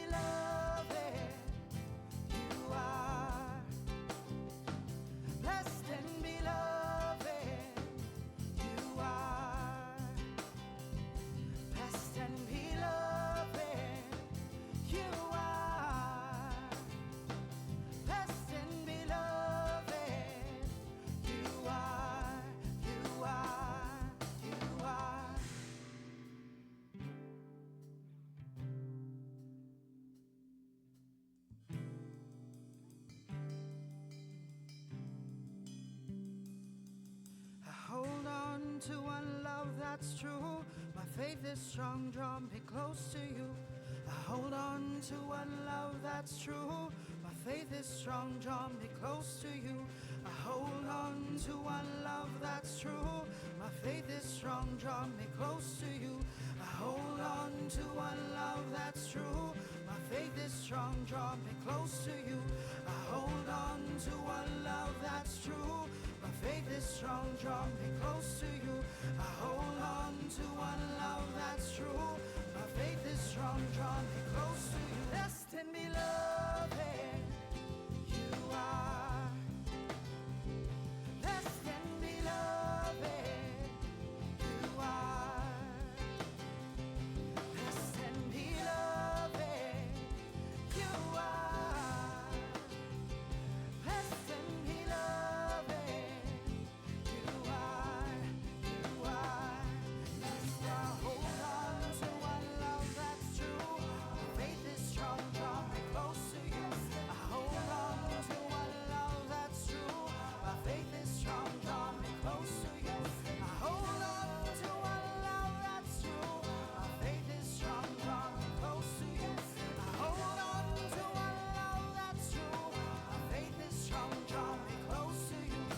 beloved, you are. Blessed and beloved, you are. Blessed and beloved, you are. Blessed and beloved, you are. You are. You are. I hold on to one love that's true. My faith is strong, draw me close to you. I hold on to one love that's true. My faith is strong, draw me close to you. I hold on to one love that's true. My faith is strong, draw me close to you. I hold on to one love that's true. My faith is strong, draw me close to you. I hold on to one love that's true. My faith is strong, draw me close to you. I hold on to one love that's true. My faith is strong, draw me close to you. Blessed and beloved, you are. Blessed and beloved, you are. Blessed and beloved, you are. Blessed and beloved, you are. You are. Yes, I hold on to one love that's true. Faith is strong, draw me close to you. I hold on to one love that's true. My faith is strong, draw me close to you. I hold on to one love that's true. My faith is strong, draw me close to you. I hold on to one love that's true. My faith is strong, draw me close to you.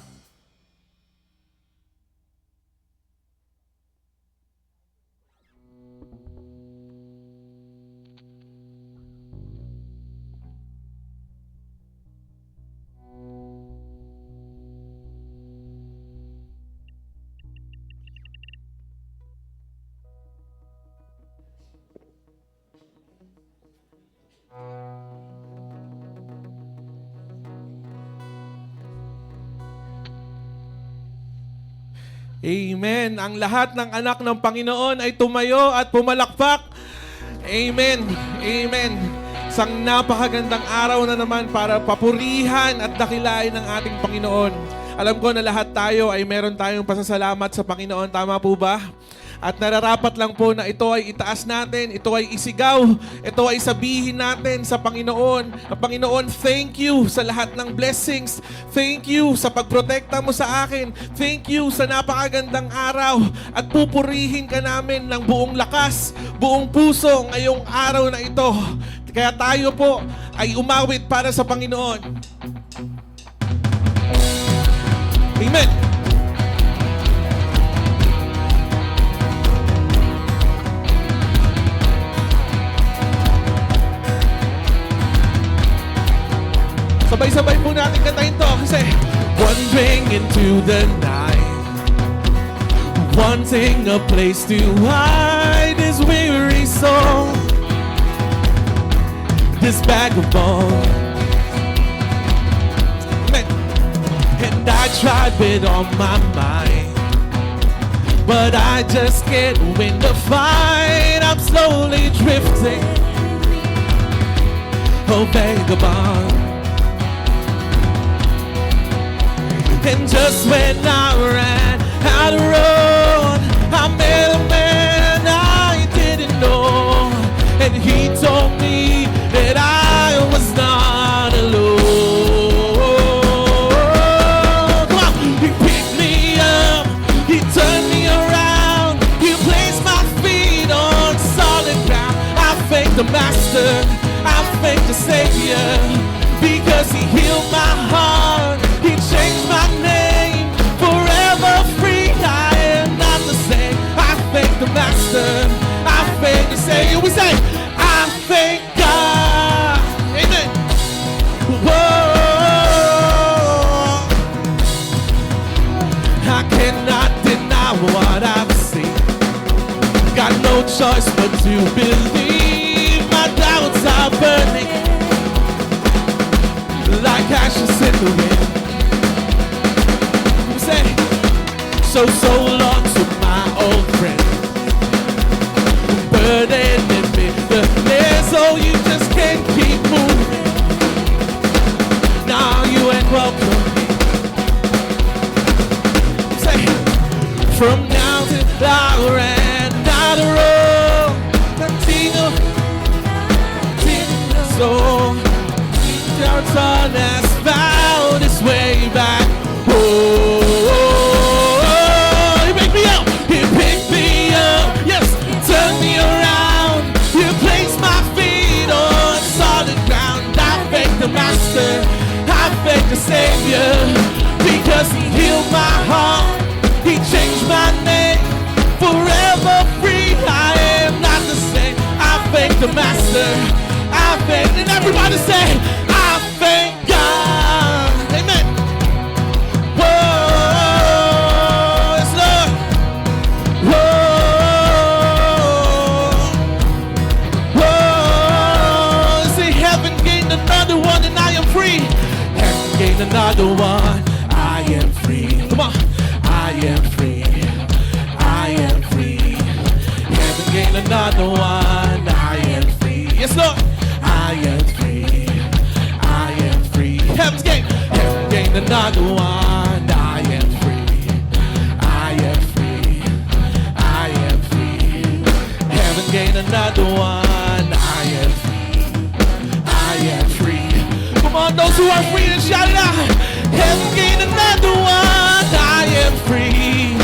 Amen. Ang lahat ng anak ng Panginoon ay tumayo at pumalakpak. Amen. Amen. Isang napakagandang araw na naman para papurihan at dakilain ng ating Panginoon. Alam ko na lahat tayo ay meron tayong pasasalamat sa Panginoon. Tama po ba? At nararapat lang po na ito ay itaas natin, ito ay isigaw, ito ay sabihin natin sa Panginoon. Panginoon, thank you sa lahat ng blessings. Thank you sa pagprotekta mo sa akin. Thank you sa napakagandang araw. At pupurihin ka namin ng buong lakas, buong puso ngayong araw na ito. Kaya tayo po ay umawit para sa Panginoon. Amen. Sabay-sabay po natin kantahin to kasi wandering into the night, wanting a place to hide this weary soul, this vagabond. And I tried with all my mind, but I just can't win the fight. I'm slowly drifting, oh vagabond. And just when I ran out of road, I met a man I didn't know, and he told me that I was not alone. Come on. He picked me up, he turned me around, he placed my feet on solid ground. I thank the Master, I thank the Savior, because he healed my heart. He changed my name, forever free. I am not the same. I thank the Master, I thank the Savior. We say, I thank God. Amen. Whoa. I cannot deny what I've seen. Got no choice but to believe. My doubts are burning like ashes in the wind. We say, so long to my old friend, burden in me. So you just can't keep moving. Now you ain't welcome. Say, from now to hour and not a road. Continue. So, our son has found his way back. Oh, he picked me up. He picked me up. Yes, turned me around. You placed my feet on solid ground. I thank the Master. I thank the Savior, because He healed my heart. He changed my name. Forever free, I am not the same. I thank the Master. I thank, and everybody say, I thank God. Amen. Whoa, yes, Lord. Whoa, see, heaven gained another one, and I am free. Heaven gained another one. I am free. Come on. I am free. I am free. Heaven gained another one. I am free. Yes, Lord. I am free. I am free. Heaven's gained. Heaven gained another one. I am free. I am free. I am free. Heaven gained another one. I am free. I am free. Come on, those who are free, and shout it out. Heaven gained another one. I am free.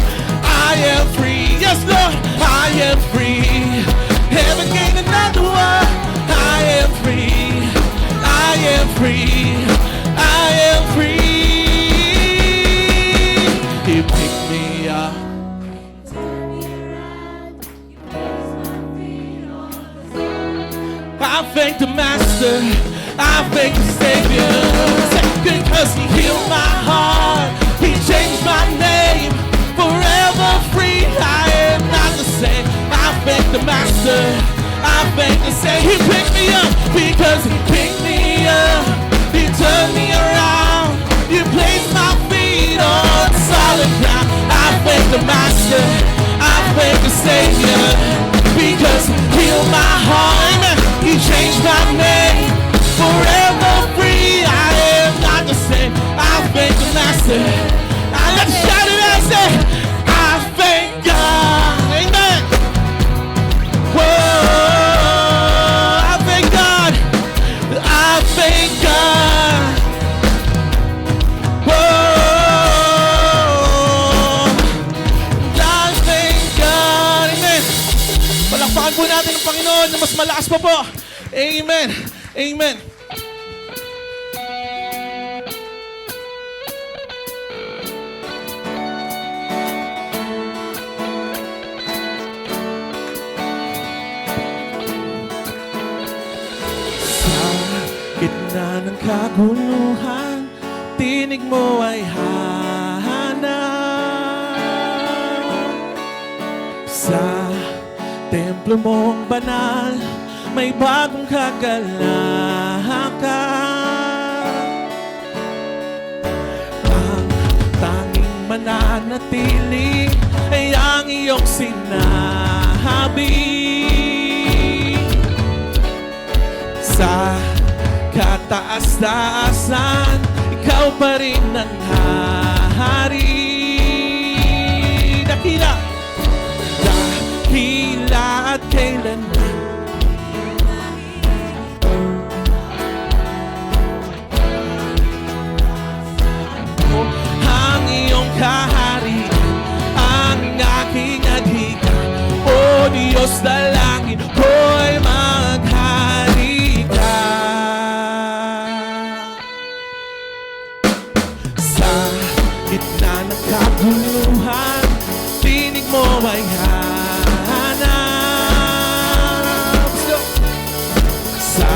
I am free. Yes, Lord. I am free. Heaven gained another one. I am free. I am free. I am free. He picked me up. I thank the Master. I thank the Savior, because He healed my heart. He changed my name. Forever free, I am not the same. I thank the Master. I thank the Savior. He picked me up, because He picked me up. He turned me around. You placed my feet on solid ground. I thank the Master. I thank the Savior, because He healed my heart. Amen. He changed my name. Forever free, I am not the same. I thank the Master. Let's shout it out and say, I thank God. Amen. Whoa, I thank God. I thank God. Whoa, I thank God. Amen. Palakpakan po natin ang Panginoon na mas malakas pa po. Amen. Amen. Gitna ng kaguluhan, tinig mo ay hahanap. Sa templo mong banal, may bagong kagalakan. Ang tanging mananatili ay ang iyong sinabi. Sa kataas-taasan, ikaw pa rin ang hari. Dakila, dakila at kailanman. Ang iyong kaharian, ang aking adhika. O Diyos dalangin ko'y maghari ka. Sa gitna ng kaguluhan, tinig mo ay hanap. Sa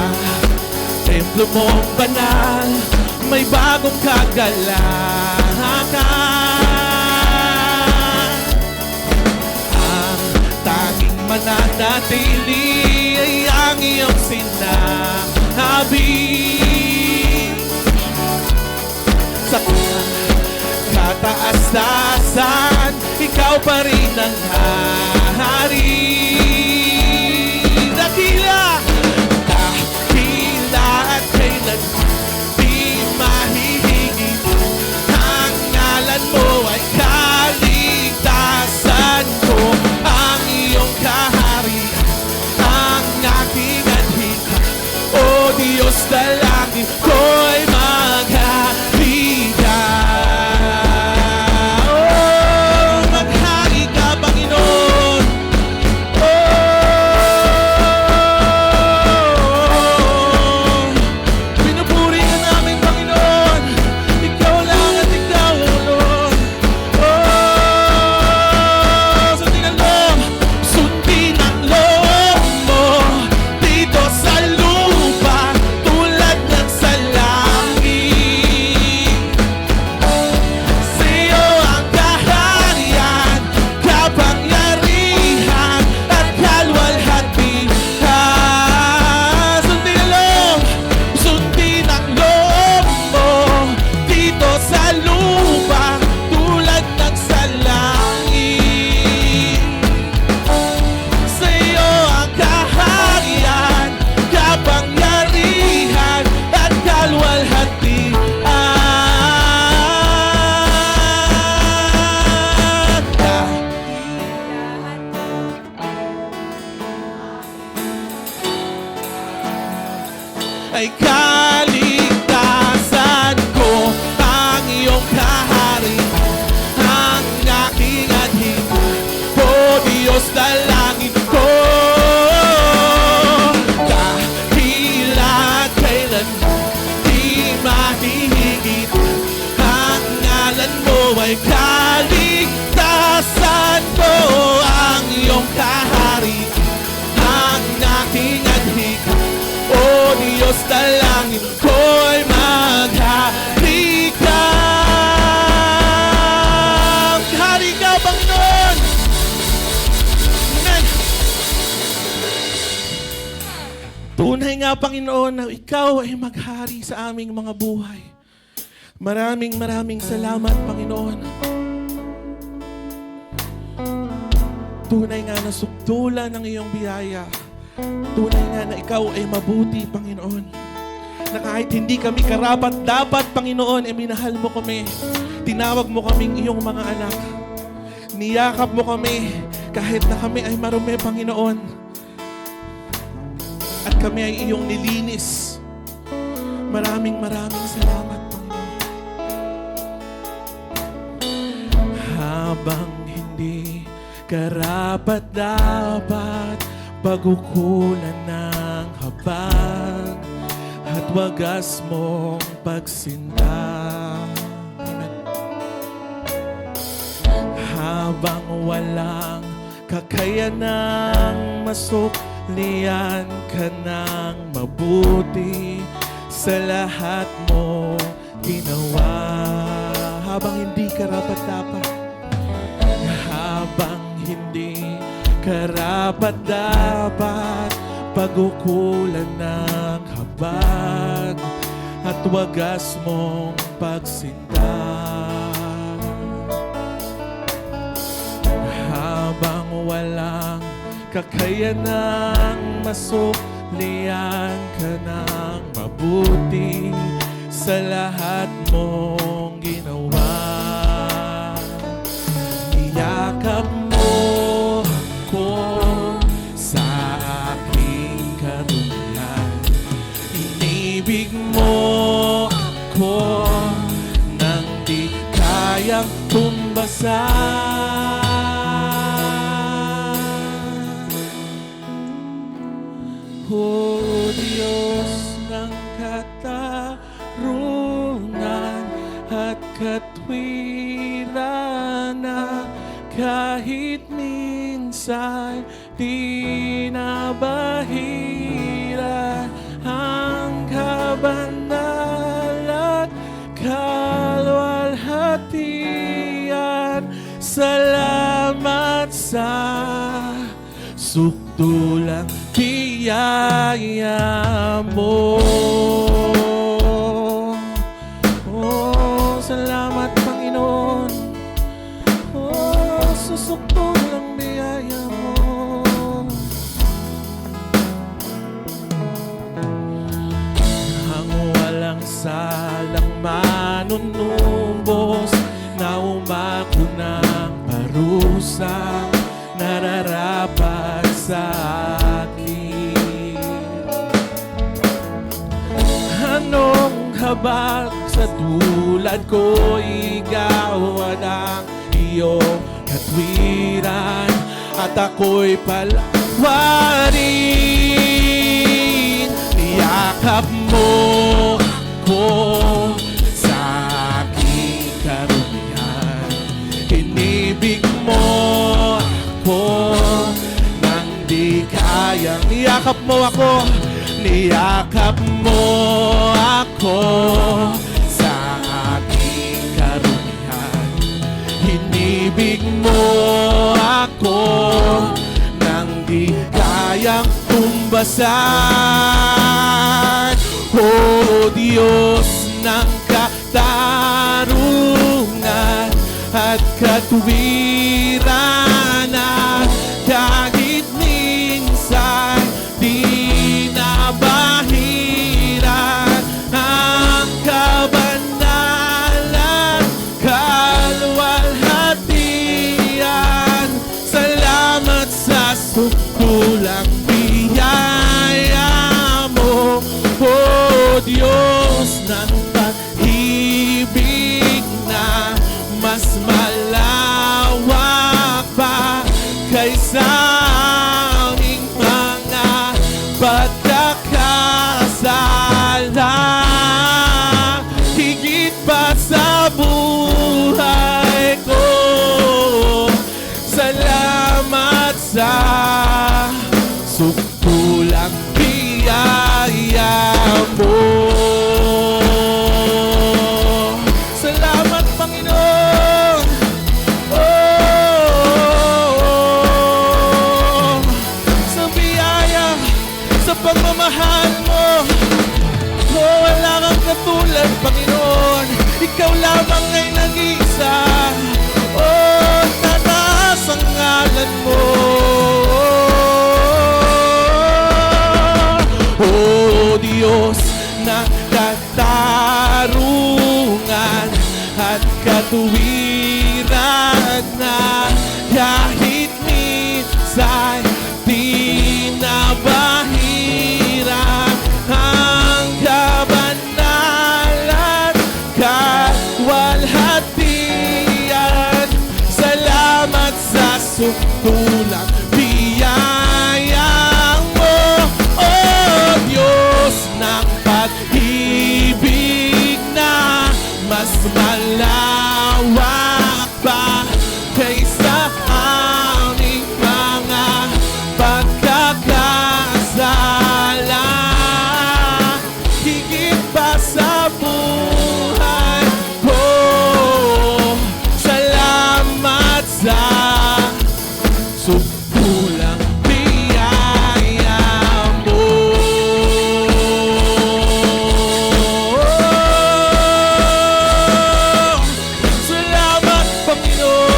templo mong banal, may bagong kagalakan. Ang tanging mananatili ay ang iyong sinabi. sabing sa kataas-taasan, ikaw pa rin ang hari. Dakila, dakila at kailan di mahihigit. Ang ngalan mo ay kaligtasan ko. Ang iyong kaharian, ang aking adhika. O Diyos, dalangin ko'y maghari ka. Oh, maghari ka, Panginoon. Oh, pinupuri ka namin, Panginoon. Ikaw lang at ikaw ang Lord. Oh, sundin ang loob, sundin ang loob mo dito sa lupa tulad ng sa langit. Sa'yo ang kaharian, kapangyarihan at kalwalhatian. Sundin ang loob, sundin ang loob mo dito sa lupa tulad ng sa langit. Sa'yo ang kaharian, kapangyarihan at kalwalhatian. Ay kaligtasan ko ang iyong kaharian, ang aking adhika. O Diyos, dalangin ko. Dahilan kailan di mahihigit. Ang ngalan mo ay kaligtasan ko. Ang iyong kaharian, ang aking adhika. O Diyos, dalangin ko'y maghari ka. Maghari ka, Panginoon. Amen. Tunay nga, Panginoon, na ikaw ay maghari sa aming mga buhay. Maraming salamat, Panginoon. Tunay nga na sukdulan ng iyong biyaya. Tunay nga na ikaw ay mabuti, Panginoon. Na kahit hindi kami karapat-dapat, Panginoon, minahal mo kami. Tinawag mo kaming iyong mga anak. Niyakap mo kami kahit na kami ay marumi, Panginoon. At kami ay iyong nilinis. Maraming salamat, Panginoon. Habang hindi karapat-dapat, pagkukulan ng habag at wagas mong pagsinta. Amen. Habang walang kakayanang masuklian ka ng mabuti sa lahat mo ginawa. Habang hindi karapat-dapat, habang hindi karapat-dapat, pagkukulan ng habag at wagas mong pagsinta. Habang walang kakayanang masuklian ka ng mabuti sa lahat mong ginawa. Niyakap mo ako sa aking karunungan. Inibig mo ako nang di kayang tumbasan. O Diyos ng katarungan at katwiran na kahit minsan di nabahira ang kabanal at kalwalhatian. Salamat sa sukdulang biyaya mo. Oh, salamat Panginoon. Oh, susukpong ng biyaya mo. Ang walang salang manunumbos na umako ng parusa nararapat sa akin. Anong habag sa tulad ko igawa ng iyong katwiran at ako'y palawarin. Niyakap mo ko sa aking karumihan. Inibig mo ako nang di kayang. Niyakap mo ako. Niyakap mo ako sa aking karumihan. Inibig mo ako nang di kayang tumbasan. O Diyos ng katarungan at katuwiran, at kahit minsan di nabahiran ang kabanalan, kalwalhatian. Salamat sa sukulang biyaya mo, O Diyos ng pag-ibig na mas malawak pa kaysa aming mga pagkakasala. Higit pa sa buhay ko, salamat sa sukulang biyaya mo. Salamat Panginoon. Sa biyaya, sa pagmamahal mo. Wala kang katulad Panginoon. Ikaw lamang ay nag-iisa. Tataas ang ngalan mo. O Diyos ng katarungan at katuwiran, na kahit minsan di nabahiran ang kabanalan, kalwalhatian. Salamat sa sukulang biyaya mo, O Diyos ng pag-ibig na mas malawak pa kaysa aming mga pagkakasala. Higit pa sa buhay ko, salamat sa sukulang biyaya mo. Salamat Panginoon.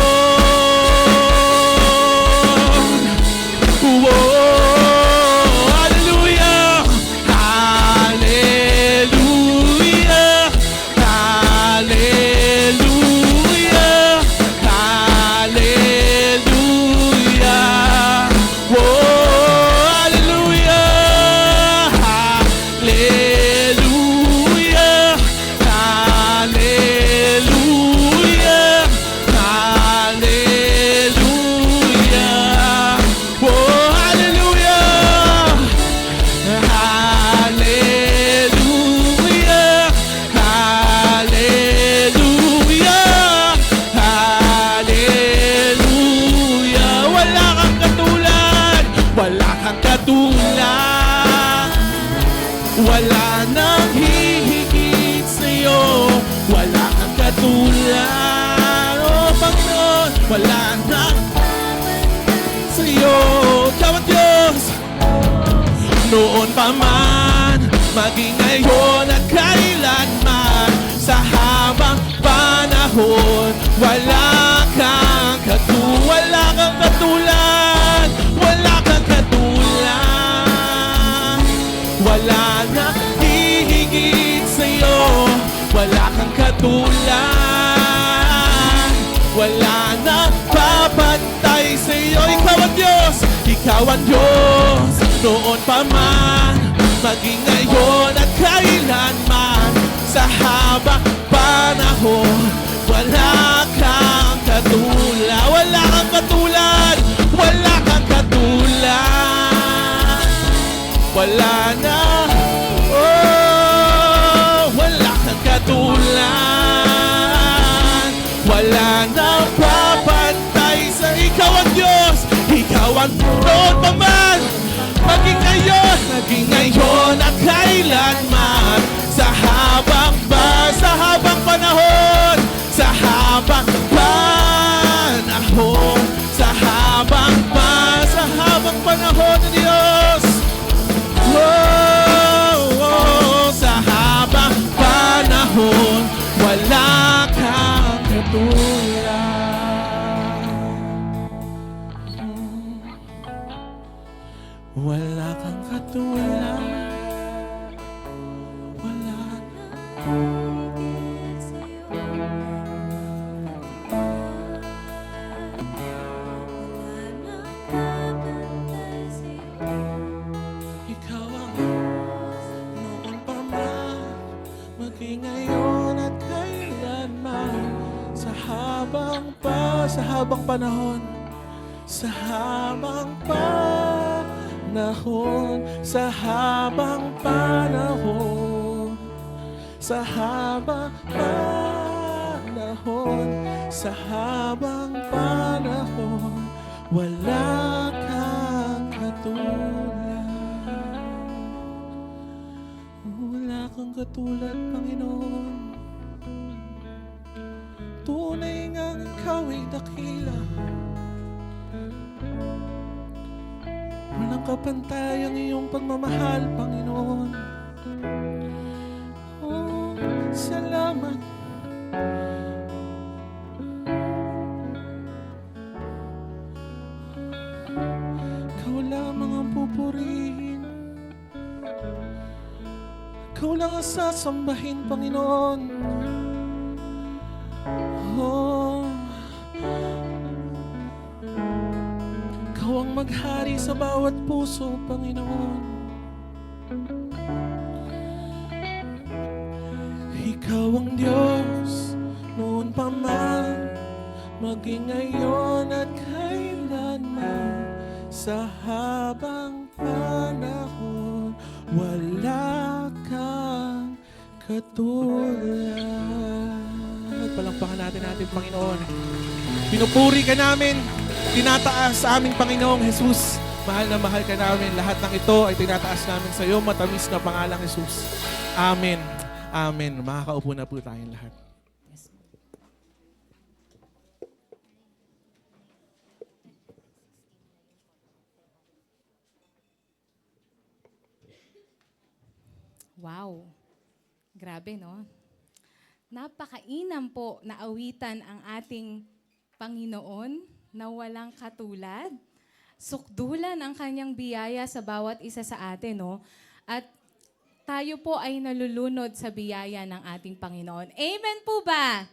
Hallelujah, hallelujah, hallelujah, hallelujah. Hallelujah, hallelujah, hallelujah, hallelujah. Hallelujah, hallelujah, hallelujah, hallelujah. Wala kang katulad, wala kang katulad. Wala nang hihigit sa'yo, wala kang katulad. O Panginoon, wala nang sa'yo. Tawag Diyos. pa man, maging ngayon at kailanman, sa habang panahon, wala kang katulad, wala kang katulad, wala na hihigit sa'yo, wala kang katulad, wala na papantay sa'yo. Ikaw ang Diyos, noon pa man, maging ngayon at kailanman, sa habang panahon, wala kang katulad, wala kang katulad, wala kang katulad, wala na, oh, wala kang katulad, wala na papantay sa ikaw ang Diyos, ikaw ang noon pa man, maging ngayon at kailanman, sa habang panahon, sa habang panahon, sa habang panahon ng Diyos. Sa habang panahon, wala kang katulad. Wala kang katulad. Wala ikaw ang noon pa man, maging ngayon at kailanman, sa habang panahon, sa habang panahon, sa habang panahon, sa habang panahon, sa habang panahon, wala kang katulad. Wala kang katulad, Panginoon. Tunay ngang ikaw ay dakila. Walang kapantay ang iyong pagmamahal, Panginoon. Oh, salamat. Ikaw lamang ang pupurihin. Ikaw lang ang sasambahin, Panginoon. Oh, ikaw ang maghari sa bawat puso, Panginoon. Ikaw ang Diyos, noon pa man, maging ngayon at kailanman, sa habang panahon, wala kang katulad. Palakpakan natin ating Panginoon. Pinupuri ka namin, tinataas sa aming Panginoong Jesus. Mahal na mahal ka namin. Lahat ng ito ay tinataas namin sa iyo, matamis na pangalang Jesus. Amen. Amen. Makakaupo na po tayong lahat. Wow. Grabe, no? Napakainam po na awitan ang ating Panginoon na walang katulad. Sukdulan ang kanyang biyaya sa bawat isa sa atin, no? At tayo po ay nalulunod sa biyaya ng ating Panginoon. Amen po ba?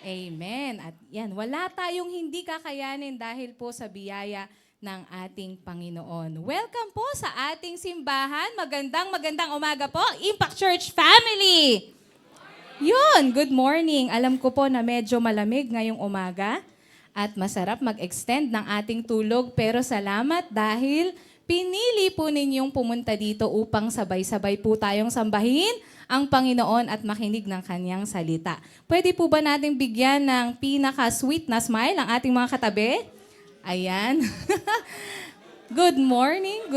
Amen. At yan, wala tayong hindi kakayanin dahil po sa biyaya ng ating Panginoon. Welcome po sa ating simbahan. Magandang umaga po, Impact Church family! Yun, good morning. Alam ko po na medyo malamig ngayong umaga at masarap mag-extend ng ating tulog, pero salamat dahil pinili po ninyong pumunta dito upang sabay-sabay po tayong sambahin ang Panginoon at makinig ng kanyang salita. Pwede po ba nating bigyan ng pinaka-sweet na smile ang ating mga katabi? Ayan. Good morning.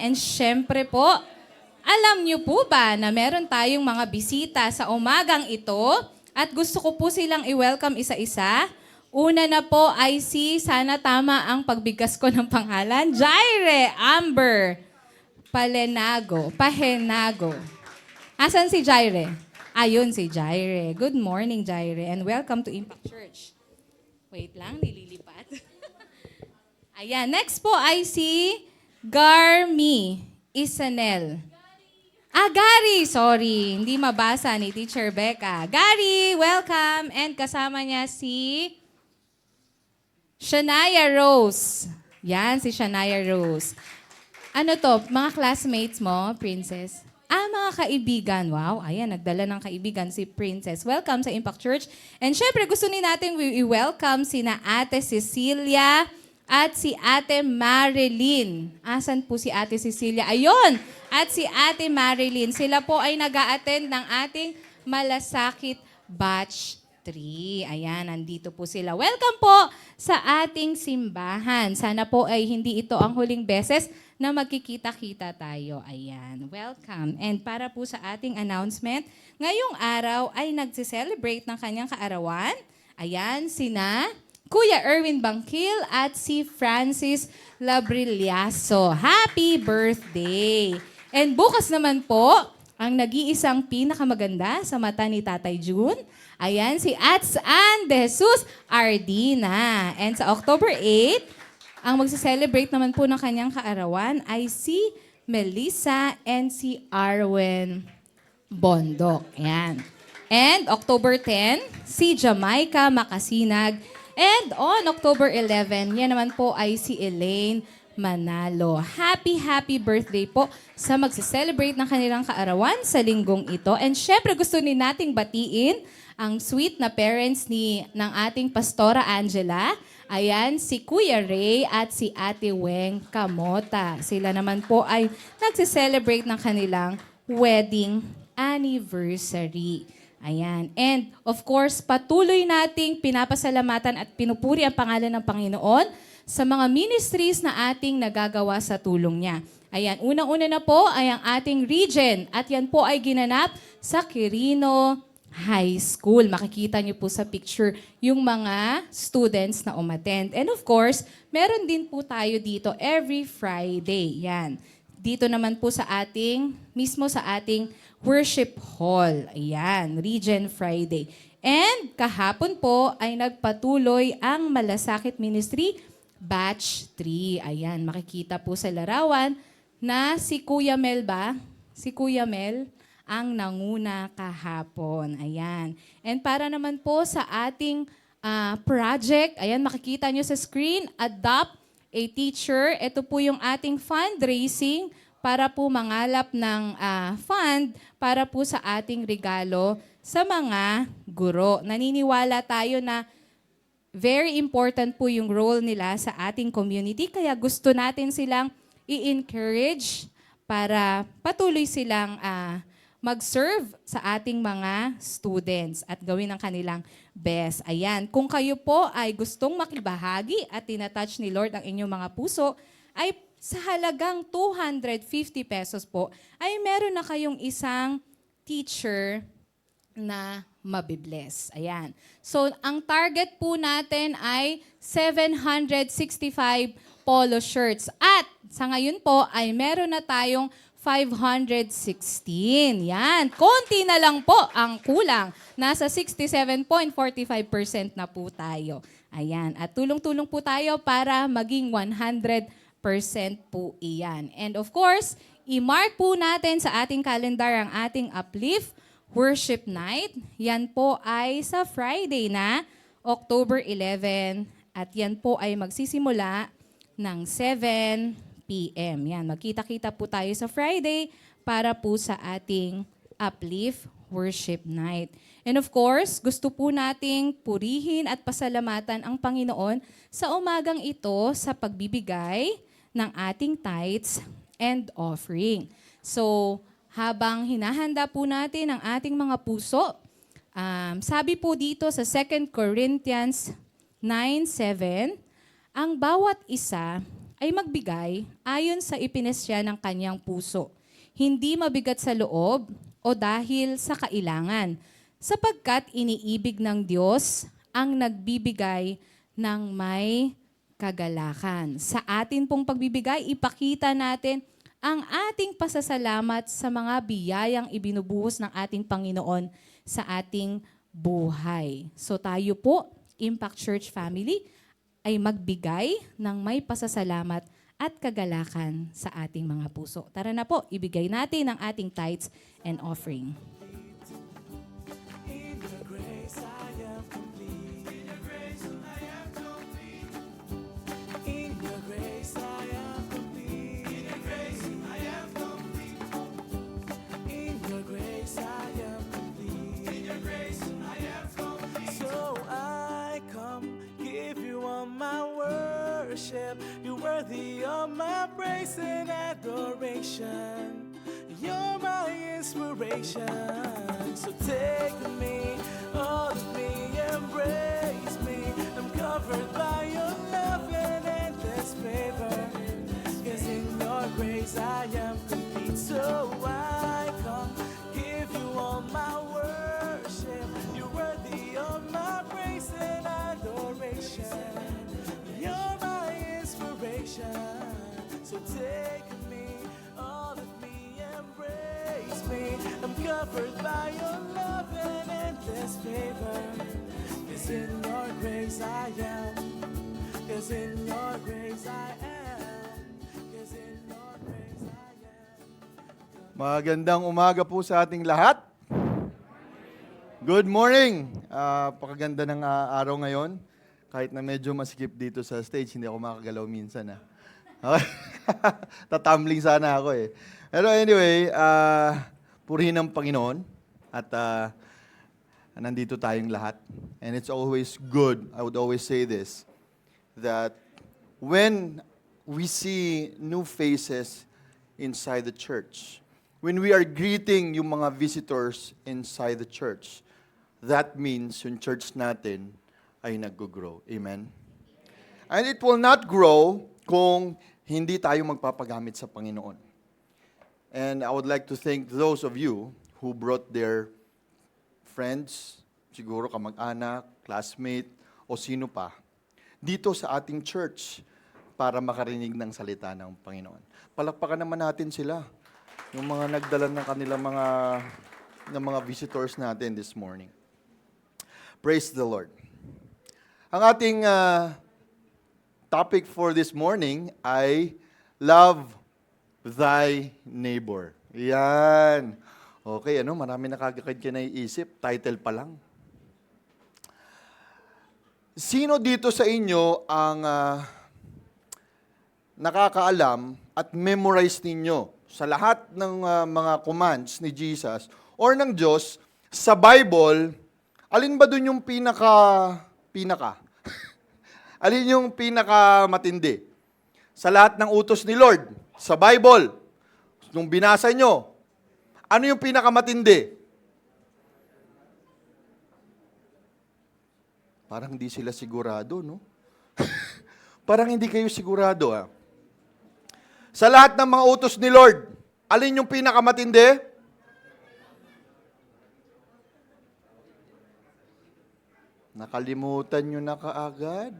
And syempre po, alam niyo po ba na meron tayong mga bisita sa umagang ito at gusto ko po silang i-welcome isa-isa. Una na po ay sana tama ang pagbigkas ko ng pangalan, Jaire Amber. Pahenago. Asan si Jaire? Ayun si Jaire. Good morning, Jaire, and welcome to Impact Church. Wait lang, nililipat. Ayan, next po ay si Garmi Isanel. Gary, sorry. Hindi mabasa ni Teacher Becca. Gary, welcome. And kasama niya si Shania Rose. Yan, si Shania Rose. Ano to, mga classmates mo, Princess? Mga kaibigan. Wow, ayan, nagdala ng kaibigan si Princess. Welcome sa Impact Church. And syempre, gusto ni natin i-welcome sina Ate Cecilia at si Ate Marilyn. Asan po si Ate Cecilia? Ayun! At si Ate Marilyn. Sila po ay nag-a-attend ng ating Malasakit Batch 3. Ayan, nandito po sila. Welcome po sa ating simbahan. Sana po ay hindi ito ang huling beses na magkikita-kita tayo. Ayan, welcome. And para po sa ating announcement, ngayong araw ay nagse-celebrate ng kanyang kaarawan. Ayan, sina Kuya Erwin Bangkil at si Francis Labrillaso. Happy birthday! And bukas naman po, ang nag-iisang pinakamaganda sa mata ni Tatay June, ayan, si Atsan de Jesus Ardina. And sa October 8, ang magse-celebrate naman po ng kanyang kaarawan ay si Melissa and si Arwen Bondok. Ayan. And October 10, si Jamaica Makasinag. And on October 11, yan naman po ay si Elaine Manalo. Happy birthday po sa magse-celebrate ng kanilang kaarawan sa linggong ito. And syempre gusto ni nating batiin ang sweet na parents ng ating Pastora Angela. Ayan, si Kuya Ray at si Ate Weng Kamota. Sila naman po ay nagse-celebrate ng kanilang wedding anniversary. Ayan. And of course, patuloy nating pinapasalamatan at pinupuri ang pangalan ng Panginoon sa mga ministries na ating nagagawa sa tulong niya. Ayan, unang-una na po ay ang ating region at yan po ay ginanap sa Quirino High School. Makikita niyo po sa picture yung mga students na umattend. And of course, meron din po tayo dito every Friday. Yan. Dito naman po sa mismo sa ating worship hall. Ayan, Region Friday. And kahapon po ay nagpatuloy ang Malasakit Ministry Batch 3. Ayan, makikita po sa larawan na si Kuya Mel ba? Si Kuya Mel ang nanguna kahapon. Ayan. And para naman po sa ating project, ayan, makikita nyo sa screen, Adopt a Teacher. Ito po yung ating fundraising para po mangalap ng fund para po sa ating regalo sa mga guro. Naniniwala tayo na very important po yung role nila sa ating community, kaya gusto natin silang i-encourage para patuloy silang mag-serve sa ating mga students at gawin ang kanilang best. Ayan, kung kayo po ay gustong makibahagi at tinatouch ni Lord ang inyong mga puso, ay sa halagang 250 pesos po, ay meron na kayong isang teacher na mabibless. Ayan. So, ang target po natin ay 765 polo shirts. At sa ngayon po, ay meron na tayong 516. Yan. Konti na lang po ang kulang. Nasa 67.45% na po tayo. Ayan. At tulong-tulong po tayo para maging 100% po iyan. And of course, i-mark po natin sa ating calendar ang ating Uplift Worship Night. Yan po ay sa Friday na, October 11. At yan po ay magsisimula ng 7 p.m. Yan, magkita-kita po tayo sa Friday para po sa ating Uplift Worship Night. And of course, gusto po nating purihin at pasalamatan ang Panginoon sa umagang ito sa pagbibigay ng ating tithes and offering. So, habang hinahanda po natin ang ating mga puso, sabi po dito sa 2 Corinthians 9:7, ang bawat isa ay magbigay ayon sa ipinasya ng kanyang puso, hindi mabigat sa loob o dahil sa kailangan, sapagkat iniibig ng Diyos ang nagbibigay ng may kagalakan. Sa atin pong pagbibigay, ipakita natin ang ating pasasalamat sa mga biyayang ibinubuhos ng ating Panginoon sa ating buhay. So tayo po, Impact Church family, ay magbigay ng may pasasalamat at kagalakan sa ating mga puso. Tara na po, ibigay natin ang ating tithes and offering. In your grace I am complete. In your grace I am complete. In your grace I am complete. In your grace I am complete. In your grace I am complete. In your grace I am complete. So I come, give you all my worship. You're worthy of my praise and adoration. You're my inspiration. So take me, all of me, embrace me. I'm covered by your love and endless favor. 'Cause in your grace I am complete. So I come, give you all my worship. You're worthy of my praise and adoration. You're my inspiration. So take me, all of me, embrace me. I'm covered by your love and endless favor. 'Cause in your grace I am. 'Cause in your grace I am. 'Cause in your grace I am. Magandang umaga po sa ating lahat. Good morning! Pakaganda ng araw ngayon. Kahit na medyo masikip dito sa stage, hindi ako makagalaw minsan. Okay? Tatumbling sana ako eh. Pero anyway, purihin ang Panginoon at nandito tayong lahat. And it's always good, I would always say this, that when we see new faces inside the church, when we are greeting yung mga visitors inside the church, that means yung church natin ay nag-grow. Amen? And it will not grow kung hindi tayo magpapagamit sa Panginoon. And I would like to thank those of you who brought their friends, siguro kamag-anak, classmate, o sino pa, dito sa ating church para makarinig ng salita ng Panginoon. Palakpakan naman natin sila, yung mga nagdala ng kanilang mga visitors natin this morning. Praise the Lord. Ang ating topic for this morning ay Love Thy Neighbor. Yan. Okay, marami na kagad ka naiisip. Title pa lang. Sino dito sa inyo ang nakakaalam at memorize ninyo sa lahat ng mga commands ni Jesus or ng Diyos sa Bible, alin ba dun yung pinaka? Alin yung pinakamatindi? Sa lahat ng utos ni Lord, sa Bible, nung binasa nyo, ano yung pinakamatindi? Parang hindi sila sigurado, no? Parang hindi kayo sigurado, ah. Sa lahat ng mga utos ni Lord, alin yung pinakamatindi? Nakalimutan nyo na kaagad?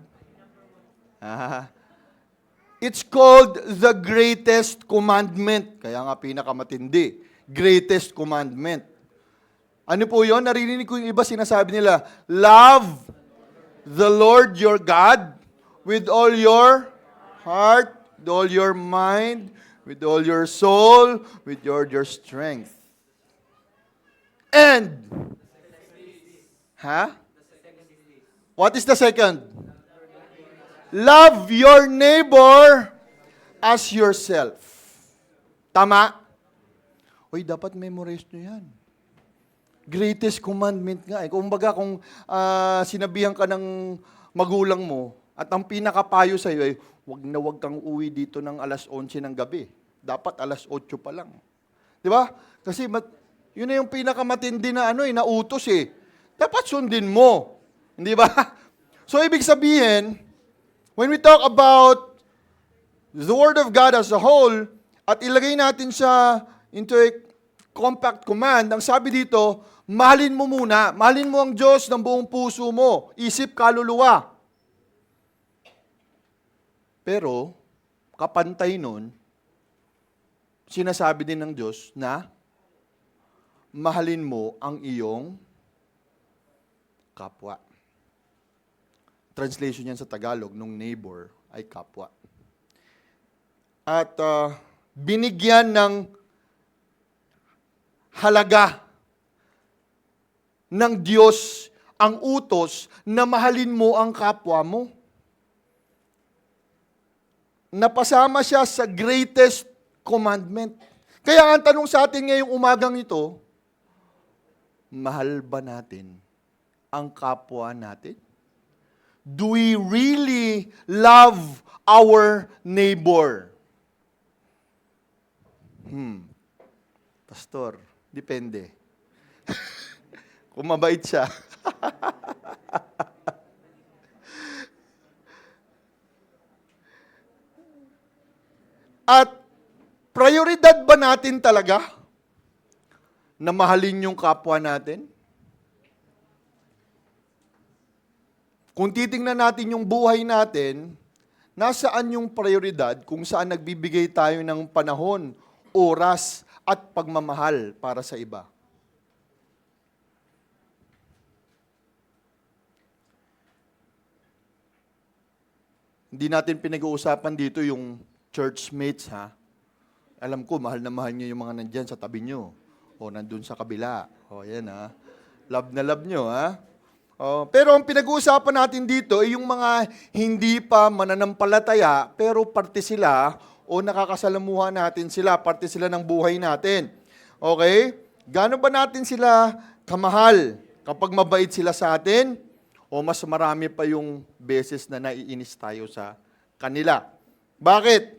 It's called the greatest commandment. Kaya nga pinakamatindi. Greatest commandment. Ano po yun? Narinig ko yung iba sinasabi nila, love the Lord your God with all your heart, with all your mind, with all your soul, with all your strength. And, what is the second? Love your neighbor as yourself. Tama? Uy, dapat memorize nyo yan. Greatest commandment nga. Kumbaga kung sinabihan ka ng magulang mo at ang pinakapayo sa iyo ay wag kang uwi dito ng alas 11 ng gabi. Dapat alas 8 pa lang. Di ba? Kasi yun na yung pinakamatindi na na utos eh. Dapat sundin mo. Hindi ba? So ibig sabihin, when we talk about the Word of God as a whole, at ilagay natin siya into a compact command, ang sabi dito, mahalin mo muna, mahalin mo ang Diyos ng buong puso mo, isip, kaluluwa. Pero, kapantay nun, sinasabi din ng Diyos na mahalin mo ang iyong kapwa. Translation yan sa Tagalog nung neighbor ay kapwa. At binigyan ng halaga ng Diyos ang utos na mahalin mo ang kapwa mo. Napasama siya sa greatest commandment. Kaya ang tanong sa atin ngayong umagang ito, mahal ba natin ang kapwa natin? Do we really love our neighbor? Pastor, depende. Kung mabait siya. At prioridad ba natin talaga na mahalin yung kapwa natin? Kung titingnan natin yung buhay natin, nasaan yung prioridad kung saan nagbibigay tayo ng panahon, oras, at pagmamahal para sa iba? Hindi natin pinag-uusapan dito yung churchmates, ha? Alam ko, mahal na mahal nyo yung mga nandyan sa tabi nyo. O nandun sa kabila. O, yan, ha? Love na love nyo, ha? O, pero ang pinag-uusapan natin dito ay yung mga hindi pa mananampalataya, pero parte sila o nakakasalamuha natin sila, parte sila ng buhay natin. Okay? Gaano ba natin sila kamahal kapag mabait sila sa atin? O mas marami pa yung beses na naiinis tayo sa kanila. Bakit?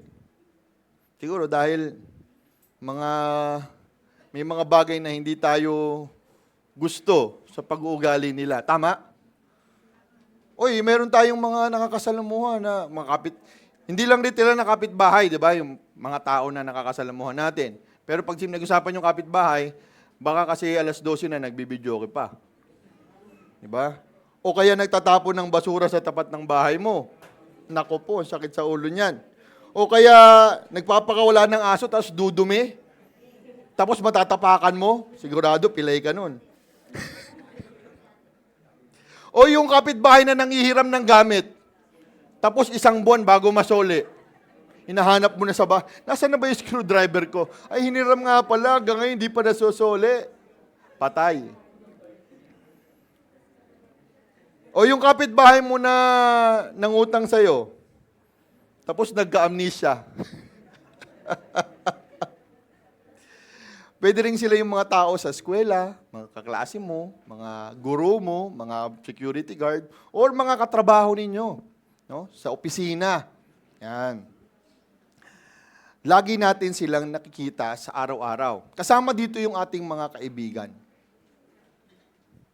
Siguro dahil may mga bagay na hindi tayo gusto sa pag-uugali nila. Tama? Oy, meron tayong mga nakakasalamuha na hindi lang rin na kapitbahay, di ba? Yung mga tao na nakakasalamuhan natin. Pero pag nag-usapan yung kapitbahay, baka kasi alas 12 na nagbibidyoke pa. Di ba? O kaya nagtatapon ng basura sa tapat ng bahay mo. Nako po, sakit sa ulo niyan. O kaya nagpapakawala ng aso tapos dudumi. Tapos matatapakan mo, sigurado pilay ka nun. O yung kapitbahay na nanghihiram ng gamit. Tapos 1 buwan bago masoli. Hinahanap mo na sa bahay. Nasaan na ba yung screwdriver ko? Ay, hiniram nga pala. Hanggang ngayon, hindi pa nasusoli. Patay. O yung kapitbahay mo na nangutang sa'yo, tapos nagka-amnesia. Pwede rin sila yung mga tao sa eskwela, mga kaklase mo, mga guro mo, mga security guard, or mga katrabaho ninyo, no? Sa opisina. Yan. Lagi natin silang nakikita sa araw-araw. Kasama dito yung ating mga kaibigan.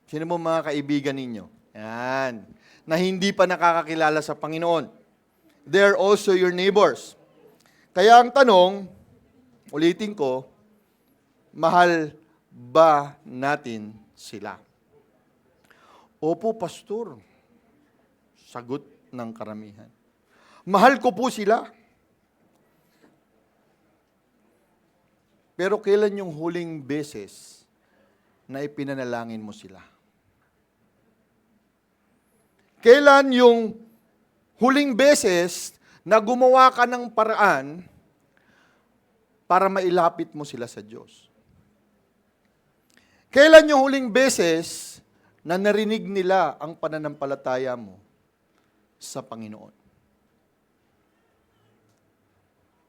Sino mo mga kaibigan ninyo? Yan. Na hindi pa nakakakilala sa Panginoon. They're also your neighbors. Kaya ang tanong, ulitin ko, mahal ba natin sila? Opo, pastor. Sagot ng karamihan. Mahal ko po sila. Pero kailan yung huling beses na ipinanalangin mo sila? Kailan yung huling beses na gumawa ka ng paraan para mailapit mo sila sa Diyos? Kailan yung huling beses na narinig nila ang pananampalataya mo sa Panginoon?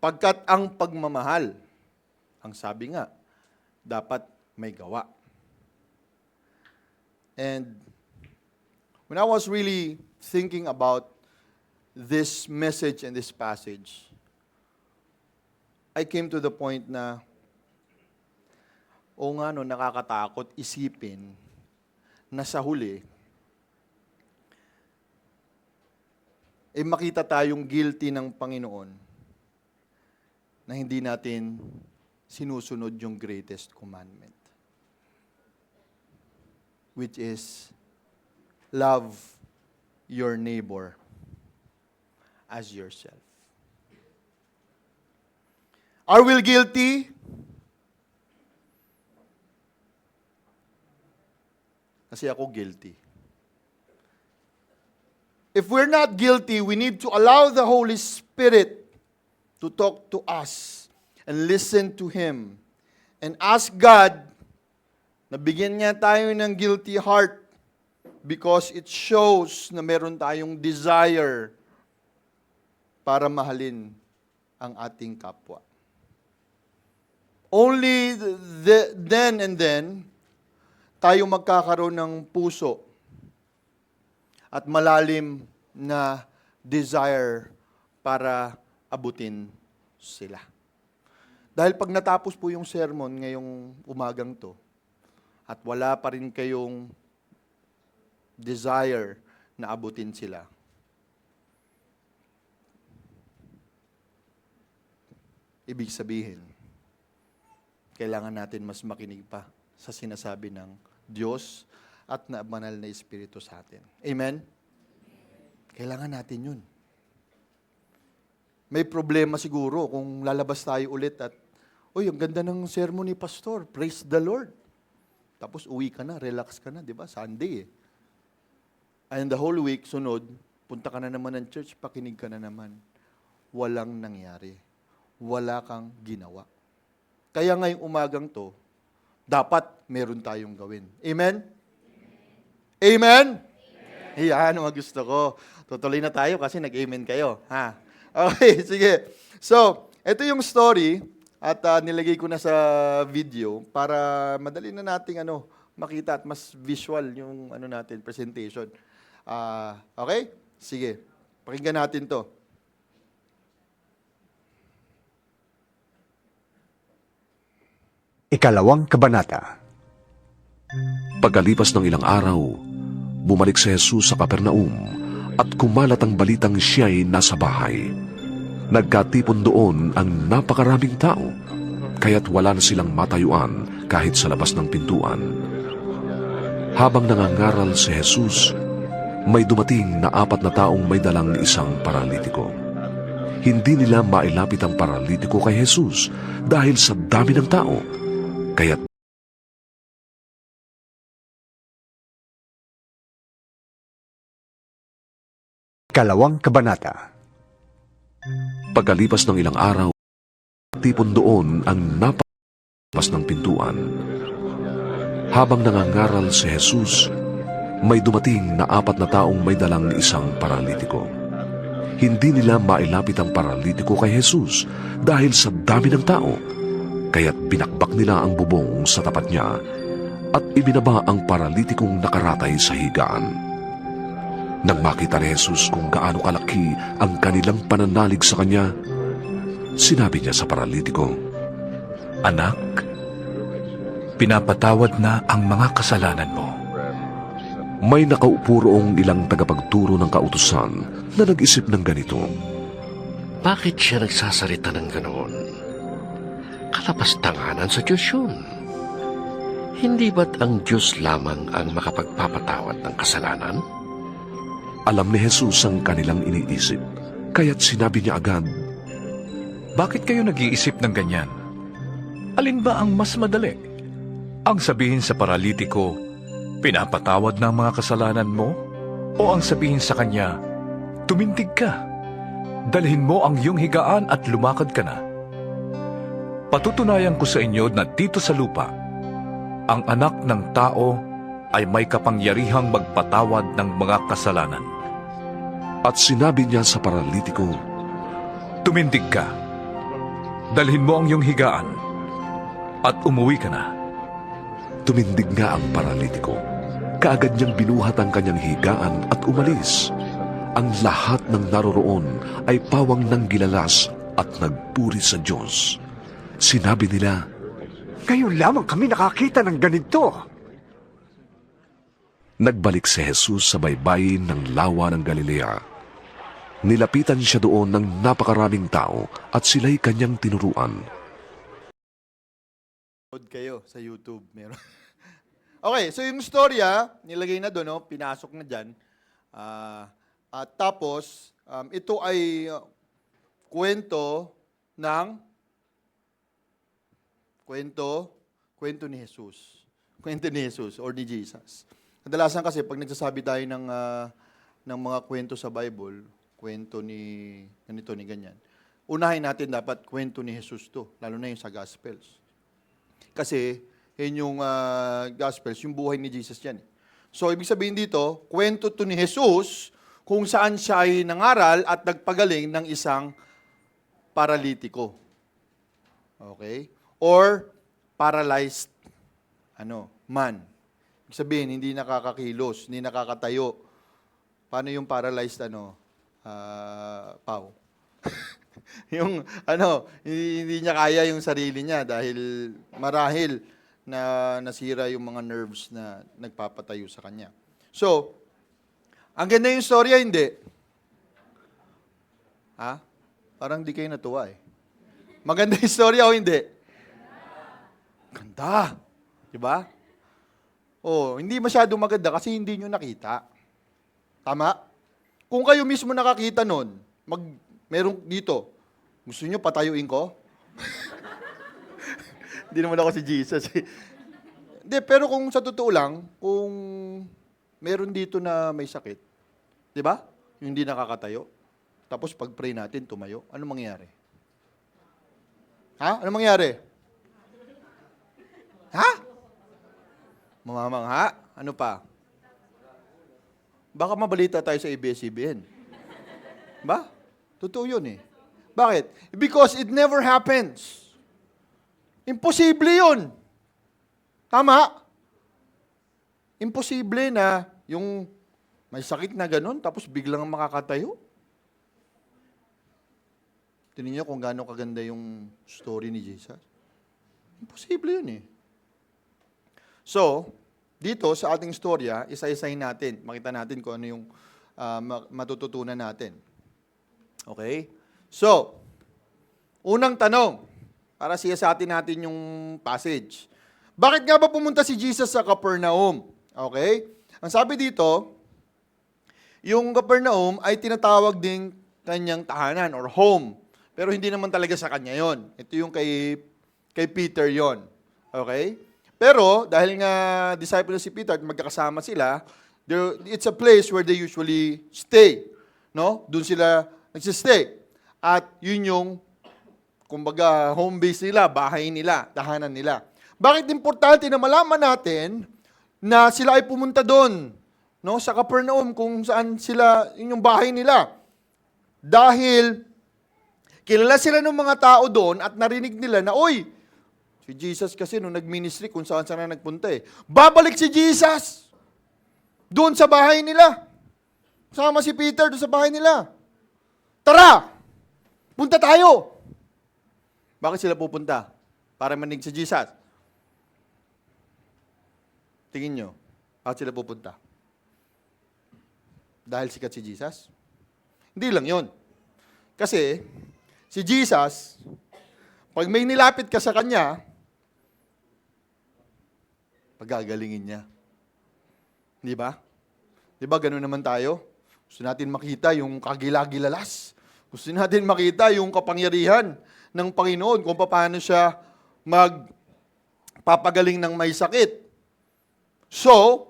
Pagkat ang pagmamahal, ang sabi nga, dapat may gawa. And when I was really thinking about this message and this passage, I came to the point na, o nga no, nakakatakot isipin na sa huli, makita tayong guilty ng Panginoon na hindi natin sinusunod yung greatest commandment, which is love your neighbor as yourself. Are we guilty? Kasi ako guilty. If we're not guilty, we need to allow the Holy Spirit to talk to us and listen to Him and ask God na bigyan niya tayo ng guilty heart because it shows na meron tayong desire para mahalin ang ating kapwa. Only then and then, tayo magkakaroon ng puso at malalim na desire para abutin sila. Dahil pag natapos po yung sermon ngayong umagang to, at wala pa rin kayong desire na abutin sila, ibig sabihin, kailangan natin mas makinig pa sa sinasabi ng Diyos at na banal na Espiritu sa atin. Amen? Kailangan natin yun. May problema siguro kung lalabas tayo ulit at, uy, ang ganda ng sermon ni Pastor, praise the Lord. Tapos uwi ka na, relax ka na, di ba? Sunday eh. And the whole week, sunod, punta ka na naman ng church, pakinig ka na naman. Walang nangyari. Wala kang ginawa. Kaya ngayong umagang to, dapat meron tayong gawin. Amen? Amen? Ayan, mga gusto ko. Tutuloy na tayo kasi nag-amen kayo. Ha? Okay, sige. So, ito yung story at nilagay ko na sa video para madali na nating makita at mas visual yung natin, presentation. Okay? Sige. Pakinggan natin to. Ikalawang kabanata. Pagkalipas ng ilang araw, bumalik si Jesus sa Capernaum at kumalat ang balitang siya'y nasa bahay. Nagkatipon doon ang napakaraming tao, kaya't wala na silang matayuan kahit sa labas ng pintuan. Habang nangangaral si Jesus, may dumating na 4 na taong may dalang isang paralitiko. Hindi nila mailapit ang paralitiko kay Jesus dahil sa dami ng tao, kaya't Ikalawang kabanata. pagkalipas ng ilang araw, tipon doon ang napapas ng pintuan. Habang nangangaral si Jesus, may dumating na 4 na taong may dalang isang paralitiko. Hindi nila mailapit ang paralitiko kay Jesus dahil sa dami ng tao, kaya't binakbak nila ang bubong sa tapat niya at ibinaba ang paralitikong nakaratay sa higaan. Nang makita ni Jesus kung gaano kalaki ang kanilang pananalig sa kanya, sinabi niya sa paralitiko, Anak, pinapatawad na ang mga kasalanan mo. May nakaupo roong ilang tagapagturo ng kautusan na nag-isip ng ganito. Bakit siya nagsasalita ng ganoon? Kalapastanganan sa Diyos yun. Hindi ba't ang Diyos lamang ang makapagpapatawad ng kasalanan? Alam ni Jesus ang kanilang iniisip, kaya't sinabi niya agad, Bakit kayo nag-iisip ng ganyan? Alin ba ang mas madali? Ang sabihin sa paralitiko, pinapatawad na ang mga kasalanan mo? O ang sabihin sa kanya, tumindig ka, dalhin mo ang iyong higaan at lumakad ka na? Patutunayan ko sa inyo na dito sa lupa, ang anak ng tao ay may kapangyarihang magpatawad ng mga kasalanan. at sinabi niya sa paralitiko, Tumindig ka, dalhin mo ang iyong higaan, at umuwi ka na. Tumindig nga ang paralitiko. Kaagad niyang binuhat ang kanyang higaan at umalis. Ang lahat ng naroroon ay pawang nang gilalas at nagpuri sa Diyos. Sinabi nila, Ngayon lamang kami nakakita ng ganito. Nagbalik si Jesus sa baybayin ng lawa ng Galilea. Nilapitan siya doon ng napakaraming tao at sila'y kanyang tinuruan. Kayo sa YouTube, meron. Okay, so yung storya, nilagay na doon, no? Pinasok na dyan. At tapos, ito ay kwento ng Kwento ni Jesus. Kwento ni Jesus or ni Jesus. Kadalasan kasi pag nagsasabi tayo ng mga kwento sa Bible, kwento ni ganito, ni ganyan, unahin natin dapat kwento ni Jesus to, lalo na yung sa Gospels. Kasi yun yung Gospels, yung buhay ni Jesus yan. So, ibig sabihin dito, kwento to ni Jesus kung saan siya ay nangaral at nagpagaling ng isang paralitiko. Okay? Or paralyzed man. Ibig sabihin, hindi nakakakilos, hindi nakakatayo. Paano yung paralyzed Pau? Yung hindi niya kaya yung sarili niya dahil marahil na nasira yung mga nerves na nagpapatayo sa kanya. So, ang ganda yung storya, hindi? Ha? Parang di kayo natuwa eh. Maganda yung storya o hindi? Ganda. Diba? Oh, hindi masyado maganda kasi hindi nyo nakita. Tama? Kung kayo mismo nakakita nun, merong dito, gusto nyo patayuin ko? Hindi naman ako si Jesus. Hindi, pero kung sa totoo lang, kung meron dito na may sakit, di ba? Yung hindi nakakatayo. Tapos pag-pray natin, tumayo. Ano mangyayari? Ha? Ano mangyayari? Ha? Mamamangha? Ano pa? Baka mabalita tayo sa ABS-CBN. Ba? Totoo yun eh. Bakit? Because it never happens. Imposible yun. Tama? Imposible na yung may sakit na ganun, tapos biglang makakatayo. Tingnan niyo kung gaano kaganda yung story ni Jesus. Imposible yun eh. So, dito sa ating storya, isa-isahin natin. Makita natin kung ano yung matututunan natin. Okay? So, unang tanong, para siyasatin natin yung passage. Bakit nga ba pumunta si Jesus sa Capernaum? Okay? Ang sabi dito, yung Capernaum ay tinatawag ding kanyang tahanan or home. Pero hindi naman talaga sa kanya yon. Ito yung kay Peter yon. Okay? Pero, dahil nga disciple si Peter at magkakasama sila, it's a place where they usually stay. No? Doon sila nagsistay. At yun yung, kumbaga, home base nila, bahay nila, tahanan nila. Bakit importante na malaman natin na sila ay pumunta doon, no, sa Capernaum, kung saan sila, yun yung bahay nila? Dahil, kilala sila ng mga tao doon at narinig nila na, oy, si Jesus kasi nung nag-ministry kung saan na nagpunta eh. Babalik si Jesus doon sa bahay nila. Sama si Peter doon sa bahay nila. Tara! Punta tayo! Bakit sila pupunta? Para manig si Jesus. Tingin nyo, bakit sila pupunta? Dahil sikat si Jesus? Hindi lang yon. Kasi, si Jesus, pag may nilapit ka sa Kanya, pagagalingin niya. Di ba? Di ba ganun naman tayo? Gusto natin makita yung kagilagilalas. Gusto natin makita yung kapangyarihan ng Panginoon kung paano siya magpapagaling ng may sakit. So,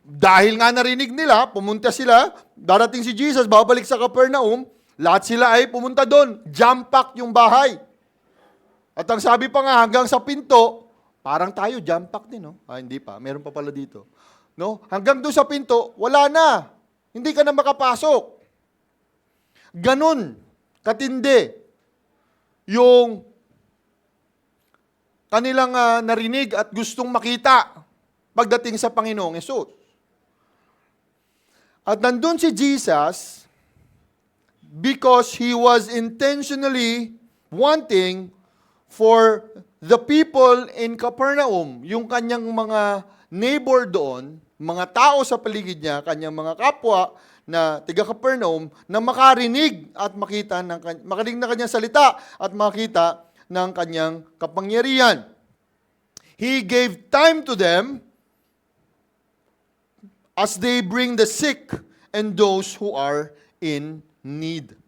dahil nga narinig nila, pumunta sila, darating si Jesus, babalik sa Capernaum, lahat sila ay pumunta doon. Jam-pack yung bahay. At ang sabi pa nga, hanggang sa pinto, parang tayo, jam-pack din, no? Hindi pa, meron pa pala dito. No? Hanggang doon sa pinto, wala na. Hindi ka na makapasok. Ganun, katindi, yung kanilang narinig at gustong makita pagdating sa Panginoong Hesus. At nandun si Jesus because He was intentionally wanting for the people in Capernaum, yung kanyang mga neighbor doon, mga tao sa paligid niya, kanyang mga kapwa na tiga Capernaum, na makarinig at makita makarinig na kanyang salita at makita ng kanyang kapangyarihan. He gave time to them as they bring the sick and those who are in need.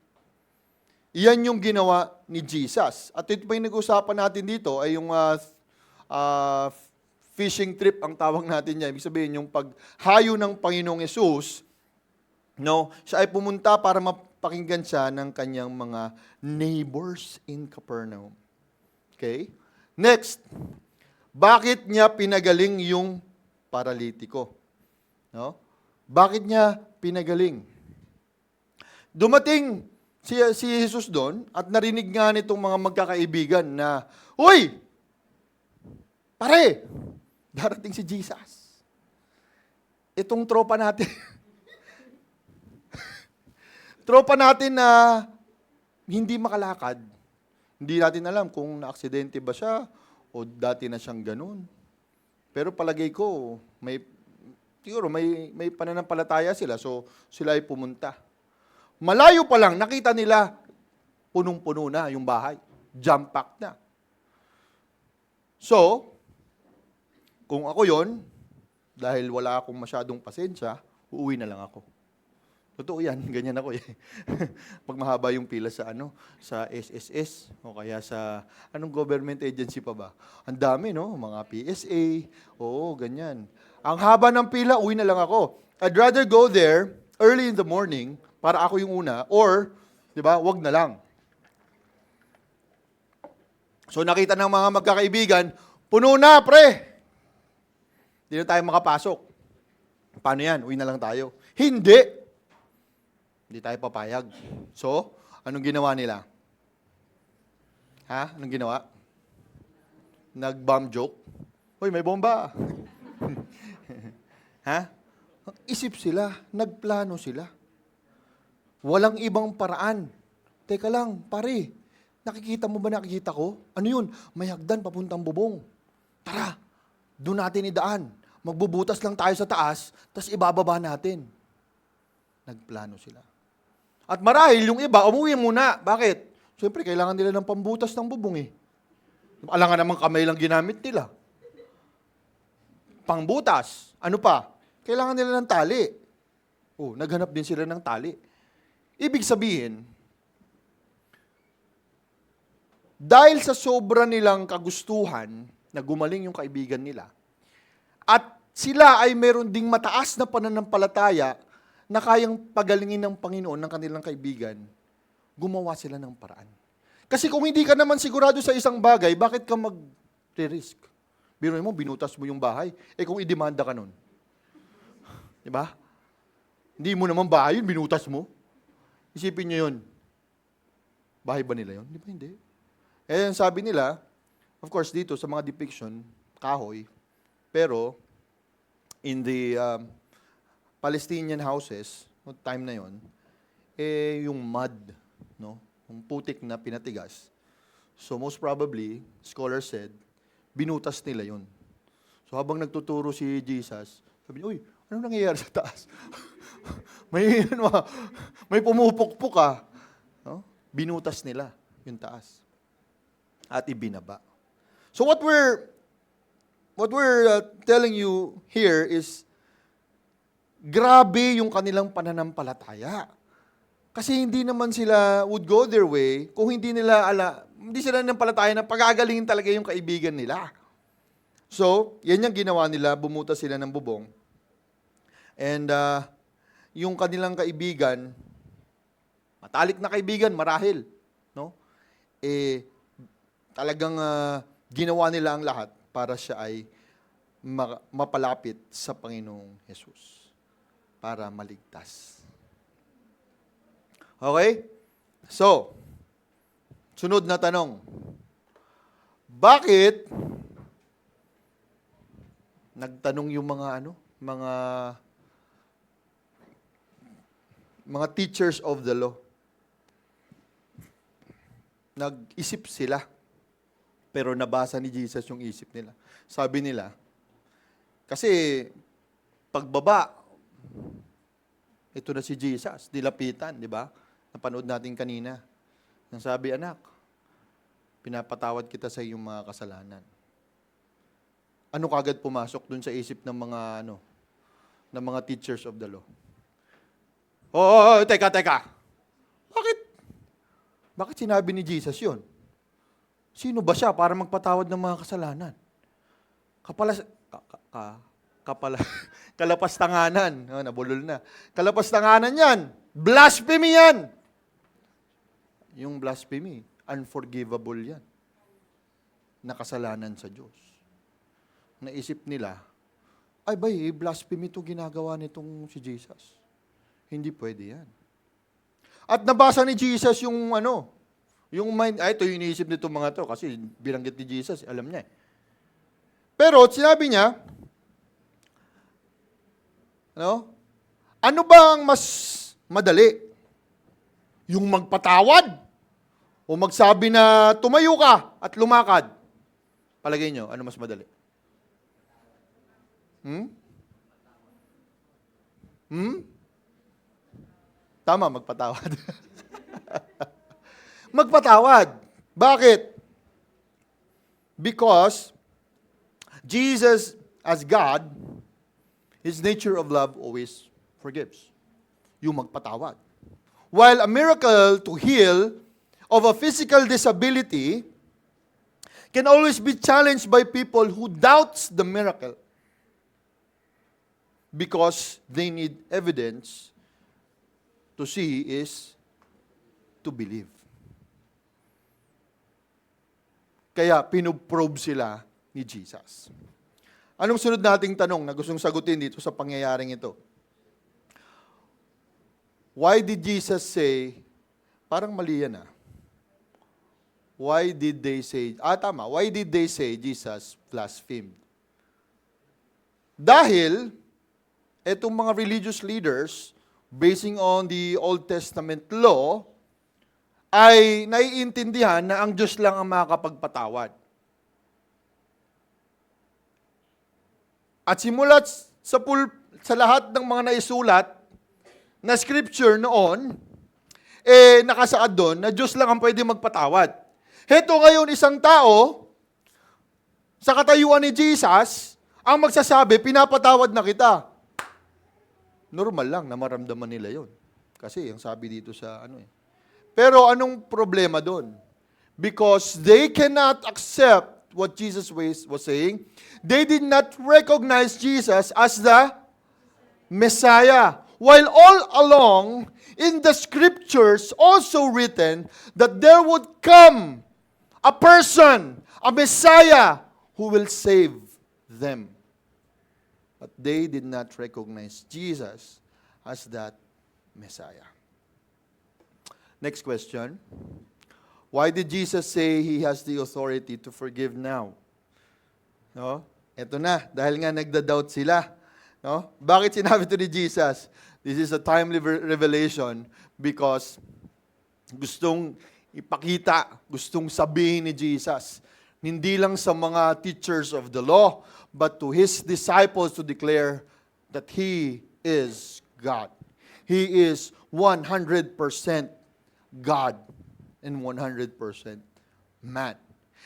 Iyan yung ginawa ni Jesus. At ito pa yung nag-usapan natin dito ay yung fishing trip ang tawag natin niya. Ibig sabihin, yung paghayo ng Panginoong Yesus, no, siya ay pumunta para mapakinggan siya ng kanyang mga neighbors in Capernaum. Okay? Next, bakit niya pinagaling yung paralitiko? No? Bakit niya pinagaling? Dumating si Jesus doon at narinig nga nitong mga magkakaibigan na, "Uy! Pare! Darating si Jesus." Itong tropa natin, tropa natin na hindi makalakad. Hindi natin alam kung na-aksidente ba siya o dati na siyang ganun. Pero palagay ko, siguro may pananampalataya sila, so sila ay pumunta. Malayo pa lang, nakita nila, punong-puno na yung bahay. Jam-packed na. So, kung ako yon, dahil wala akong masyadong pasensya, uuwi na lang ako. Totoo yan, ganyan ako eh. Pag mahaba yung pila sa sa SSS o kaya sa anong government agency pa ba? Ang dami, no? Mga PSA, oo, ganyan. Ang haba ng pila, uwi na lang ako. I'd rather go there early in the morning para ako yung una or, 'di ba, wag na lang. So nakita ng mga magkakaibigan, puno na, pre. Hindi na tayo makapasok. Paano yan? Uwi na lang tayo. Hindi. Hindi tayo papayag. So, anong ginawa nila? Ha? Anong ginawa? Nag-bomb joke? Hoy, may bomba. Ha? Isip sila, nagplano sila. Walang ibang paraan. Teka lang, pare, nakikita mo ba nakikita ko? Ano yun? May hagdan papuntang bubong. Tara, doon natin idaan. Magbubutas lang tayo sa taas, tapos ibababa natin. Nagplano sila. At marahil yung iba, umuwi muna. Bakit? Siyempre, kailangan nila ng pambutas ng bubong eh. Alangan naman kamay lang ginamit nila. Pangbutas. Ano pa? Kailangan nila ng tali. Oh, naghanap din sila ng tali. Ibig sabihin, dahil sa sobra nilang kagustuhan na gumaling yung kaibigan nila, at sila ay meron ding mataas na pananampalataya na kayang pagalingin ng Panginoon ng kanilang kaibigan, gumawa sila ng paraan. Kasi kung hindi ka naman sigurado sa isang bagay, bakit ka mag-risk? Biro mo, binutas mo yung bahay. Eh kung idemanda ka nun. Di ba? Hindi mo naman bahay yun, binutas mo. Isipin nyo yun. Bahay ba nila yun? Di ba hindi? Eh, sabi nila, of course, dito sa mga depiction, kahoy, pero in the Palestinian houses, no time na yon, eh yung mud, no, yung putik na pinatigas. So most probably, scholars said, binutas nila yon. So habang nagtuturo si Jesus, sabi niya, "Uy, ano nangyayari sa taas?" may pumupukpok ah. No? Binutas nila yung taas. At ibinaba. So what we're telling you here is grabe yung kanilang pananampalataya. Kasi hindi naman sila would go their way kung hindi sila nanampalataya na pagagalingin talaga yung kaibigan nila. So, yan yung ginawa nila, bumutas sila ng bubong. And yung kanilang kaibigan, matalik na kaibigan, marahil, no? Eh, talagang ginawa nila ang lahat para siya ay mapalapit sa Panginoong Jesus. Para maligtas. Okay? So, sunod na tanong. Bakit nagtanong yung mga teachers of the law? Nag-isip sila. Pero nabasa ni Jesus yung isip nila. Sabi nila, kasi pagbaba, ito na si Jesus, dilapitan, di ba? Napanood natin kanina. Nang sabi, "Anak, pinapatawad kita sa iyong mga kasalanan." Ano kagad pumasok dun sa isip ng mga teachers of the law? Oh, teka. Bakit sinabi ni Jesus yun? Sino ba siya para magpatawad ng mga kasalanan? Kalapastanganan. Oh, nabulol na. Kalapastanganan yan. Blasphemy yan. Yung blasphemy, unforgivable yan. Nakasalanan sa Diyos. Naisip nila, ay bay, blasphemy to ginagawa nitong si Jesus. Hindi pwede yan. At nabasa ni Jesus yung yung mind, ito yung iniisip nitong mga to kasi binanggit ni Jesus, alam niya eh. Pero sinabi niya, ano ba ang mas madali? Yung magpatawad? O magsabi na tumayo ka at lumakad? Palagay nyo, ano mas madali? Tama, magpatawad. Magpatawad. Bakit? Because Jesus, as God, His nature of love always forgives. Yung magpatawad. While a miracle to heal of a physical disability can always be challenged by people who doubts the miracle because they need evidence to see is to believe. Kaya pinoprobe sila ni Jesus. Anong sunod nating tanong na gustong sagutin dito sa pangyayaring ito? Why did Jesus say, parang mali yan Why did they say, tama, why did they say Jesus blasphemed? Dahil, etong mga religious leaders, basing on the Old Testament law, ay naiintindihan na ang Diyos lang ang makakapagpatawad. At simulat sa lahat ng mga naisulat na scripture noon, nakasaad doon na Diyos lang ang pwede magpatawad. Heto ngayon isang tao, sa katayuan ni Jesus, ang magsasabi, pinapatawad na kita. Normal lang na maramdaman nila yon. Kasi ang sabi dito sa Pero anong problema doon? Because they cannot accept what Jesus was saying. They did not recognize Jesus as the Messiah. While all along, in the scriptures also written that there would come a person, a Messiah, who will save them. But they did not recognize Jesus as that Messiah. Next question. Why did Jesus say He has the authority to forgive now? Eto na, dahil nga nagda-doubt sila. Bakit sinabi ito ni Jesus? This is a timely revelation because gustong ipakita, gustong sabihin ni Jesus, hindi lang sa mga teachers of the law, but to His disciples to declare that He is God. He is 100% God and 100% man.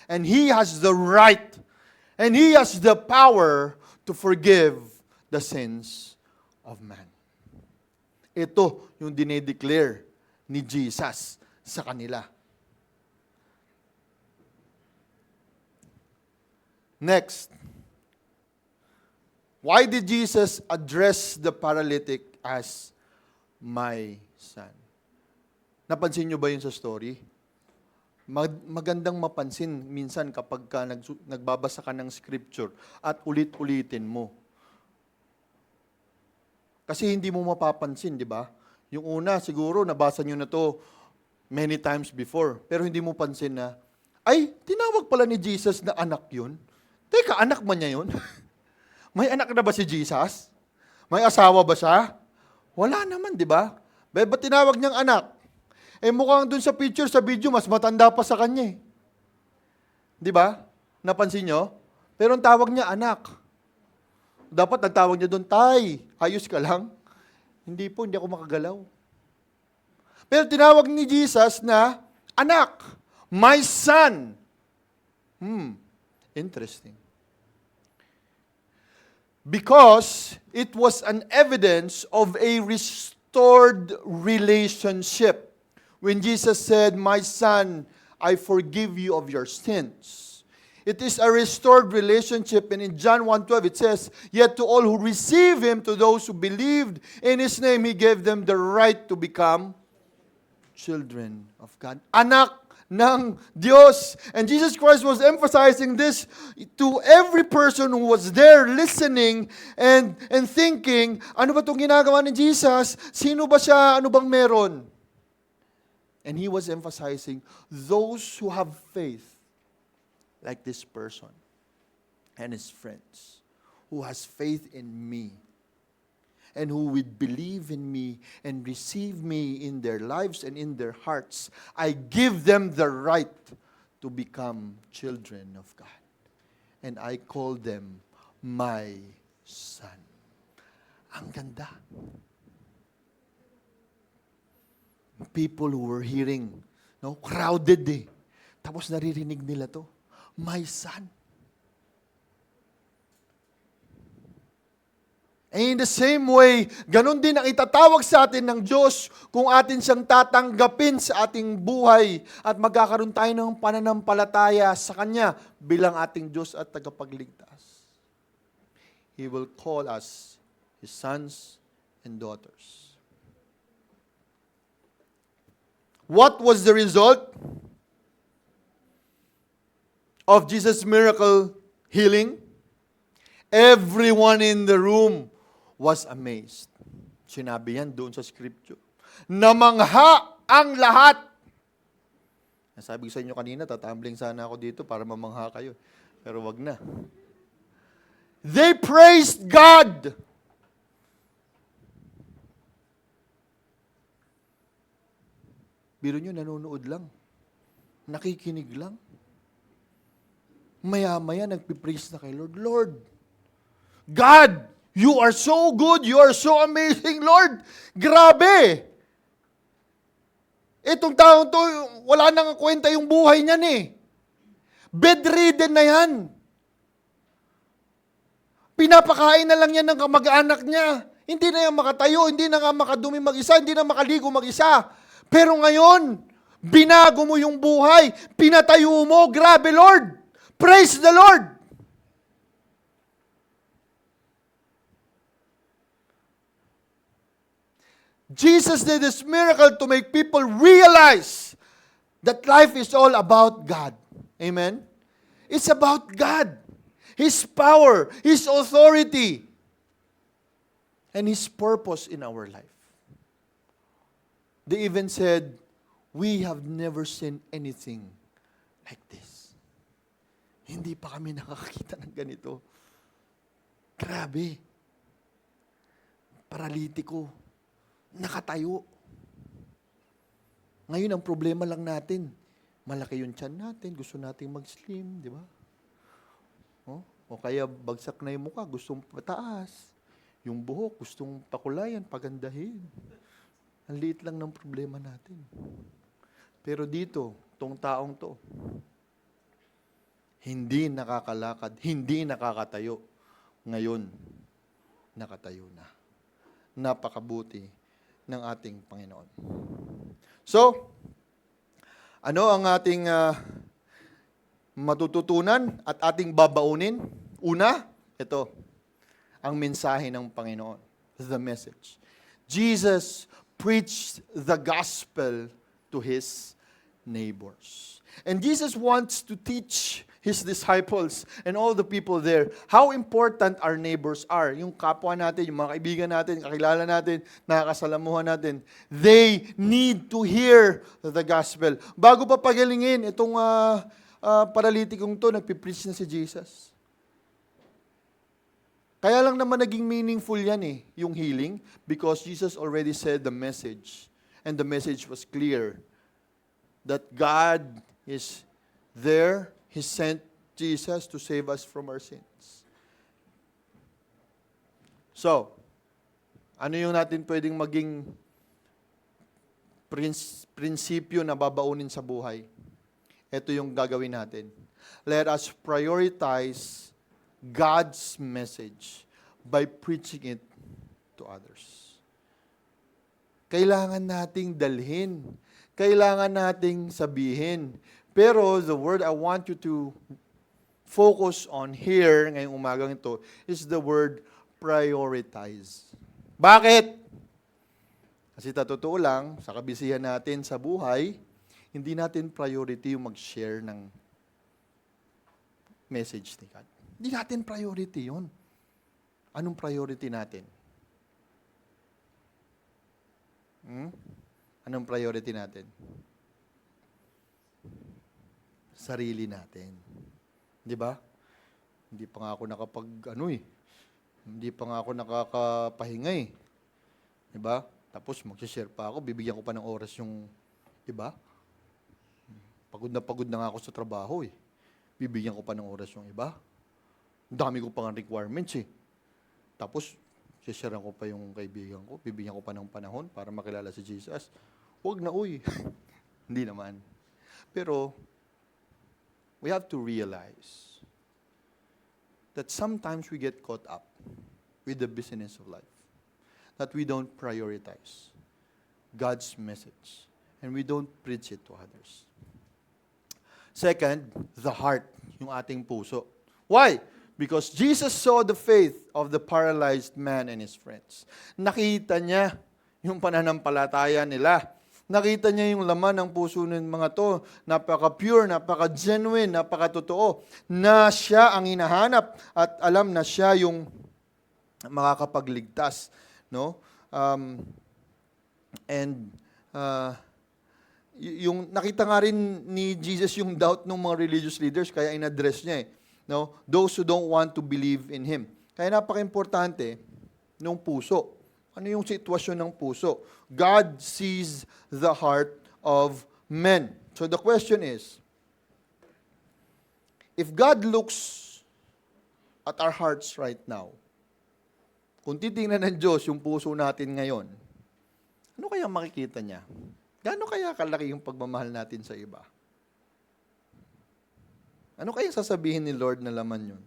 And He has the right and He has the power to forgive the sins of man. Ito yung dinedeclare ni Jesus sa kanila. Next. Why did Jesus address the paralytic as my son? Napansin nyo ba yun sa story? Magandang mapansin minsan kapag nagbabasa ka ng scripture at ulit-ulitin mo. Kasi hindi mo mapapansin, di ba? Yung una, siguro, nabasa nyo na to many times before. Pero hindi mo pansin na, ay, tinawag pala ni Jesus na anak yun. Teka, anak man niya yun? May anak na ba si Jesus? May asawa ba siya? Wala naman, di ba? Ba't tinawag niyang anak? Mukhang dun sa picture, sa video, mas matanda pa sa kanya. Di ba? Napansin nyo? Pero ang tawag niya, anak. Dapat ang tawag niya doon, tay, ayos ka lang. Hindi po, hindi ako makagalaw. Pero tinawag ni Jesus na, anak, my son. Interesting. Because it was an evidence of a restored relationship. When Jesus said, my son, I forgive you of your sins. It is a restored relationship. And in John 1:12 it says, "Yet to all who receive Him, to those who believed in His name, He gave them the right to become children of God." Anak ng Diyos. And Jesus Christ was emphasizing this to every person who was there listening and thinking, ano ba itong ginagawa ni Jesus? Sino ba siya? Ano bang meron? And He was emphasizing those who have faith, like this person and his friends, who has faith in me, and who would believe in me and receive me in their lives and in their hearts, I give them the right to become children of God. And I call them my son. Ang ganda. People who were hearing, no, crowded eh. Tapos naririnig nila to, my son. And in the same way, ganun din ang itatawag sa atin ng Diyos kung atin siyang tatanggapin sa ating buhay at magkakaroon tayo ng pananampalataya sa Kanya bilang ating Diyos at tagapagligtas. He will call us His sons and daughters. What was the result of Jesus' miracle healing? Everyone in the room was amazed. Sinabi yan doon sa scripture. Namangha ang lahat. Sabi ko sa inyo kanina, tatambling sana ako dito para mamangha kayo. Pero wag na. They praised God. Biro nyo, nanonood lang. Nakikinig lang. Maya-maya, nagpipraise na kay Lord. Lord, God, you are so good. You are so amazing, Lord. Grabe. Itong taong to, wala nang kwenta yung buhay niyan eh. Bedridden na yan. Pinapakain na lang yan ng kamag-anak niya. Hindi na yan makatayo, hindi na nga makadumi mag-isa, hindi na makaligo mag-isa. Pero ngayon, binago mo yung buhay, pinatayo mo. Grabe, Lord. Praise the Lord. Jesus did this miracle to make people realize that life is all about God. Amen? It's about God. His power, His authority, and His purpose in our life. They even said, we have never seen anything like this. Hindi pa kami nakakita ng ganito. Grabe. Paralitiko. Nakatayo. Ngayon, ang problema lang natin, malaki yung tiyan natin, gusto nating mag-slim, di ba? O kaya bagsak na yung mukha, gustong pataas. Yung buhok, gustong pakulayan, pagandahin. Ang liit lang ng problema natin. Pero dito, tong taong to, hindi nakakalakad, hindi nakakatayo. Ngayon, nakatayo na. Napakabuti ng ating Panginoon. So, ano ang ating matututunan at ating babaunin? Una, ito, ang mensahe ng Panginoon. The message. Jesus preached the gospel to His neighbors. And Jesus wants to teach His disciples and all the people there how important our neighbors are. Yung kapwa natin, yung mga kaibigan natin, kakilala natin, nakakasalamuhan natin, they need to hear the gospel. Bago pa pagalingin, itong paralitikong to, nagpipreach na si Jesus. Kaya lang naman naging meaningful yan eh, yung healing, because Jesus already said the message. And the message was clear. That God is there. He sent Jesus to save us from our sins. So, ano yung natin pwedeng maging prinsipyo na babaunin sa buhay? Ito yung gagawin natin. Let us prioritize God's message by preaching it to others. Kailangan nating dalhin. Kailangan nating sabihin. Pero the word I want you to focus on here, ngayong umagang ito, is the word prioritize. Bakit? Kasi totoo lang, sa kabisihan natin sa buhay, hindi natin priority yung mag-share ng message ni God. Hindi natin priority yun. Anong priority natin? Anong priority natin? Sarili natin. Di ba? Hindi pa nga ako hindi pa nga ako nakakapahinga eh. Di ba? Tapos mag-share pa ako, bibigyan ko pa ng oras yung iba. Pagod na nga ako sa trabaho eh. Bibigyan ko pa ng oras yung iba. Ang dami ko pa nga requirements eh. Tapos, share ko pa yung kaibigan ko, bibigyan ko pa ng panahon para makilala si Jesus. Huwag na uy. Hindi naman. Pero, we have to realize that sometimes we get caught up with the business of life. That we don't prioritize God's message. And we don't preach it to others. Second, the heart, yung ating puso. Why? Because Jesus saw the faith of the paralyzed man and his friends. Nakita niya yung pananampalataya nila. Nakita niya yung laman ng puso ng mga to. Napaka-pure, napaka-genuine, napaka-totoo. Na siya ang hinahanap at alam na siya yung makakapagligtas. No? Yung nakita nga rin ni Jesus yung doubt ng mga religious leaders, kaya in-address niya eh. No? Those who don't want to believe in Him. Kaya napaka-importante ng puso. Ano yung sitwasyon ng puso? God sees the heart of men. So the question is, if God looks at our hearts right now, kung titingnan ng Diyos yung puso natin ngayon, ano kaya makikita niya? Gaano kaya kalaki yung pagmamahal natin sa iba? Ano kaya sasabihin ni Lord na laman yun?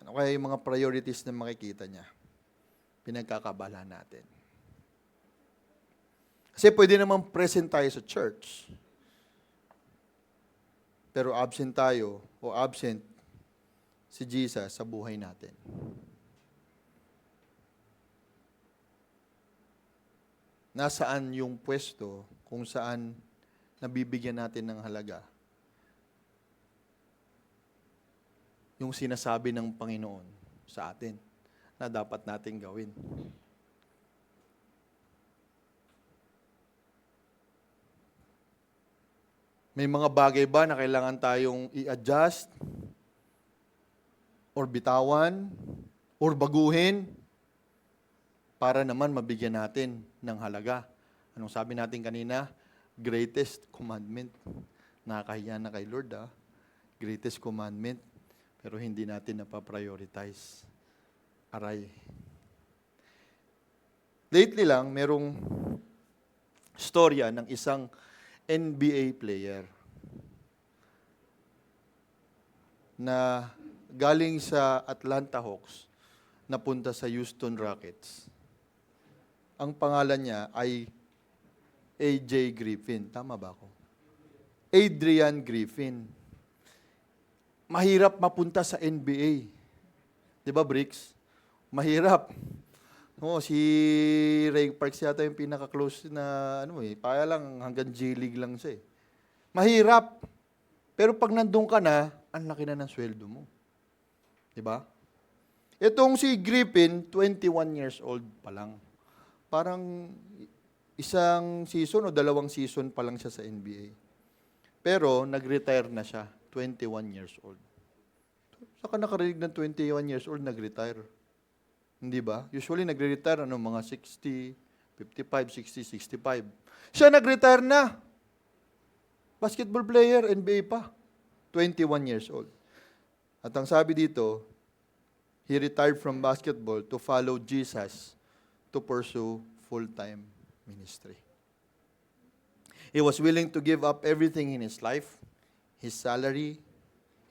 Ano kaya yung mga priorities na makikita niya? Pinagkakabala natin. Kasi pwede naman present tayo sa church, pero absent tayo o absent si Jesus sa buhay natin. Nasaan yung pwesto kung saan nabibigyan natin ng halaga yung sinasabi ng Panginoon sa atin na dapat natin gawin. May mga bagay ba na kailangan tayong i-adjust or bitawan or baguhin para naman mabigyan natin ng halaga? Anong sabi natin kanina? Greatest commandment. Nakakahiya na kay Lord, Greatest commandment. Pero hindi natin napaprioritize. Aray. Lately lang, merong storya ng isang NBA player na galing sa Atlanta Hawks napunta sa Houston Rockets. Ang pangalan niya ay AJ Griffin. Tama ba ako? Adrian Griffin. Mahirap mapunta sa NBA. Di ba, Bricks? Mahirap. No, si Ray Parks yata yung pinaka-close na, kaya lang hanggang G-League lang siya eh. Mahirap. Pero pag nandun ka na, ang laki na ng sweldo mo. Di ba? Itong si Griffin, 21 years old pa lang. Parang isang season o 2 season pa lang siya sa NBA. Pero nag-retire na siya, 21 years old. Saka nakarinig ng 21 years old, nag-retire. Hindi ba? Usually nagre-retire mga 60, 55, 60, 65. Siya nag-retire na. Basketball player, NBA pa. 21 years old. At ang sabi dito, he retired from basketball to follow Jesus to pursue full-time ministry. He was willing to give up everything in his life, his salary,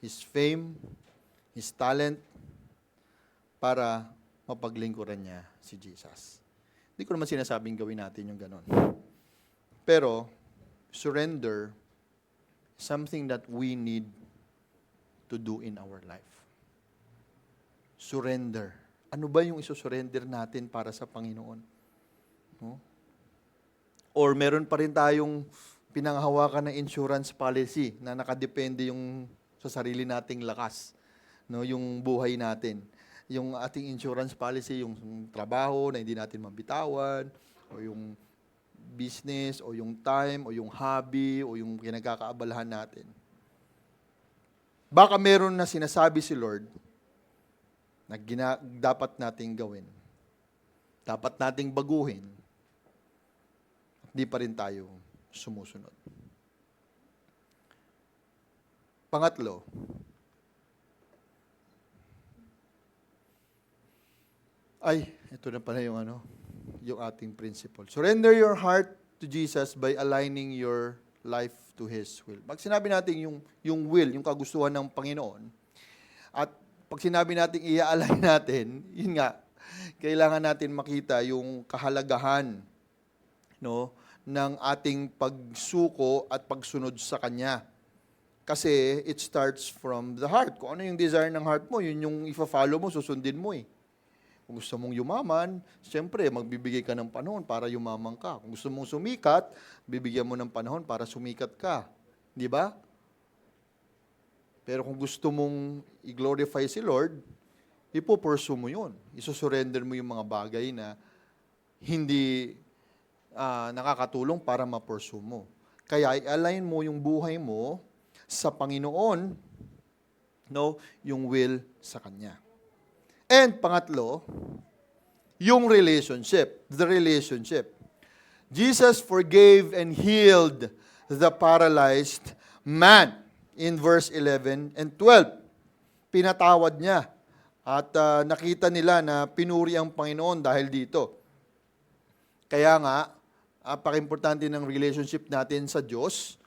his fame, his talent, para mapaglingkuran niya si Jesus. Hindi ko naman sinasabing gawin natin yung ganon. Pero, surrender is something that we need to do in our life. Surrender. Ano ba yung isusurrender natin para sa Panginoon? No? Or meron pa rin tayong pinanghahawakan na insurance policy na nakadepende yung sa sarili nating lakas, no, yung buhay natin. Yung ating insurance policy, yung trabaho na hindi natin mabitawan, o yung business, o yung time, o yung hobby, o yung kinagkakaabalahan natin. Baka meron na sinasabi si Lord na dapat nating gawin. Dapat nating baguhin. Hindi pa rin tayo sumusunod. Pangatlo, ito na pala yung yung ating principle. Surrender your heart to Jesus by aligning your life to His will. Pag sinabi natin yung will, yung kagustuhan ng Panginoon, at pag sinabi natin i-align natin, yun nga, kailangan natin makita yung kahalagahan, no, ng ating pagsuko at pagsunod sa Kanya. Kasi it starts from the heart. Kung ano yung desire ng heart mo, yun yung ifa-follow mo, susundin mo eh. Kung gusto mong yumaman, siyempre, magbibigay ka ng panahon para yumaman ka. Kung gusto mong sumikat, bibigyan mo ng panahon para sumikat ka. Di ba? Pero kung gusto mong i-glorify si Lord, ipo-pursue mo yun. Isusurrender mo yung mga bagay na hindi nakakatulong para ma-pursue mo. Kaya i-align mo yung buhay mo sa Panginoon, no, yung will sa Kanya. And pangatlo, yung relationship, the relationship. Jesus forgave and healed the paralyzed man in verse 11 and 12. Pinatawad niya at nakita nila na pinuri ang Panginoon dahil dito. Kaya nga, napaka-importante ng relationship natin sa Diyos.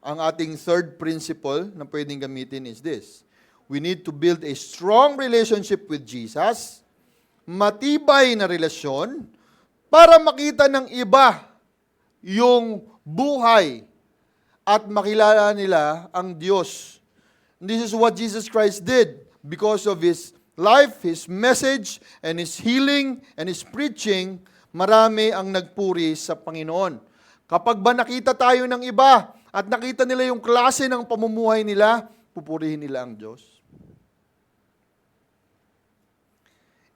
Ang ating third principle na pwedeng gamitin is this. We need to build a strong relationship with Jesus, matibay na relasyon, para makita ng iba yung buhay at makilala nila ang Diyos. This is what Jesus Christ did because of His life, His message, and His healing, and His preaching. Marami ang nagpuri sa Panginoon. Kapag ba nakita tayo ng iba at nakita nila yung klase ng pamumuhay nila, pupurihin nila ang Diyos.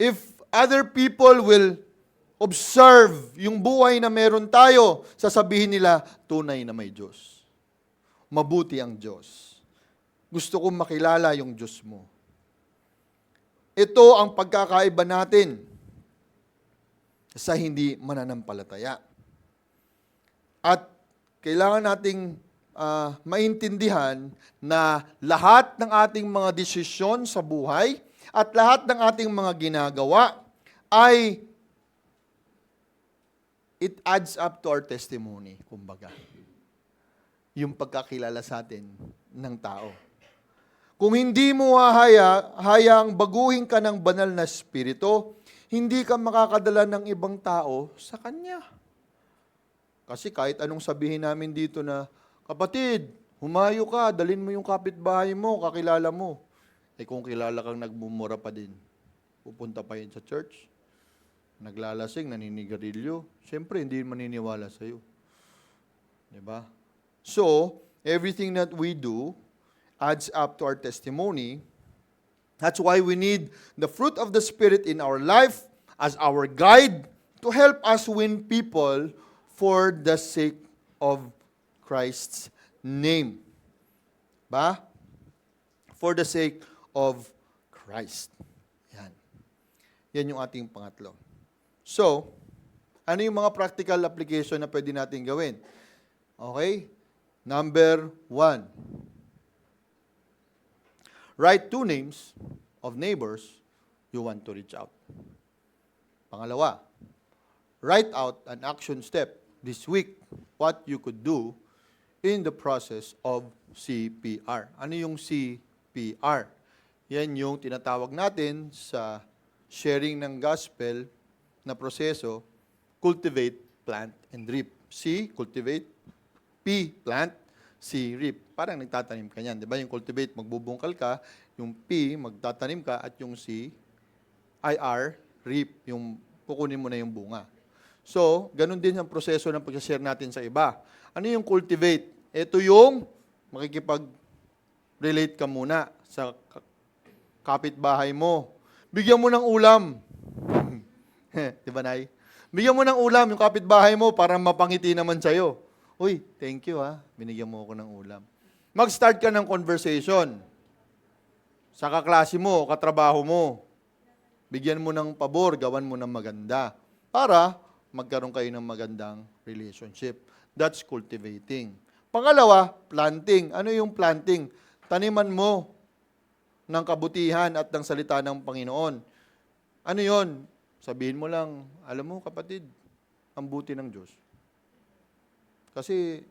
If other people will observe yung buhay na meron tayo, sasabihin nila, tunay na may Diyos. Mabuti ang Diyos. Gusto kong makilala yung Diyos mo. Ito ang pagkakaiba natin sa hindi mananampalataya. At kailangan nating maintindihan na lahat ng ating mga desisyon sa buhay at lahat ng ating mga ginagawa ay it adds up to our testimony, kumbaga. Yung pagkakilala sa atin ng tao. Kung hindi mo hayaang baguhin ka ng banal na espiritu, hindi ka makakadala ng ibang tao sa Kanya. Kasi kahit anong sabihin namin dito na, kapatid, humayo ka, dalin mo yung kapitbahay mo, kakilala mo. Eh kung kilala kang nagmumura pa din, pupunta pa yun sa church, naglalasing, naninigarilyo, siyempre hindi maniniwala sa'yo. Diba? So, everything that we do adds up to our testimony. That's why we need the fruit of the Spirit in our life as our guide to help us win people for the sake of Christ's name. Ba? For the sake of Christ. Yan. Yan yung ating pangatlo. So, ano yung mga practical application na pwede natin gawin? Okay? Number 1. Write 2 names of neighbors you want to reach out. Pangalawa, write out an action step this week, what you could do in the process of CPR. Ano yung CPR? Yan yung tinatawag natin sa sharing ng gospel na proseso, cultivate, plant and reap. C, cultivate. P, plant. C, reap. Parang nagtatanim ka niyan. Di ba? Yung cultivate, magbubungkal ka. Yung P, magtatanim ka. At yung C, IR, reap. Yung kukunin mo na yung bunga. So, ganun din ang proseso ng pag-share natin sa iba. Ano yung cultivate? Ito yung makikipag-relate ka muna sa kapitbahay mo. Bigyan mo ng ulam. Di ba, Nay? Bigyan mo ng ulam yung kapitbahay mo para mapangiti naman sa'yo. Uy, thank you ha. Binigyan mo ako ng ulam. Mag-start ka ng conversation. Sa kaklase mo, katrabaho mo. Bigyan mo ng pabor, gawan mo ng maganda. Para magkaroon kayo ng magandang relationship. That's cultivating. Pangalawa, planting. Ano yung planting? Taniman mo ng kabutihan at ng salita ng Panginoon. Ano yon? Sabihin mo lang, alam mo kapatid, ang buti ng Diyos. Kasi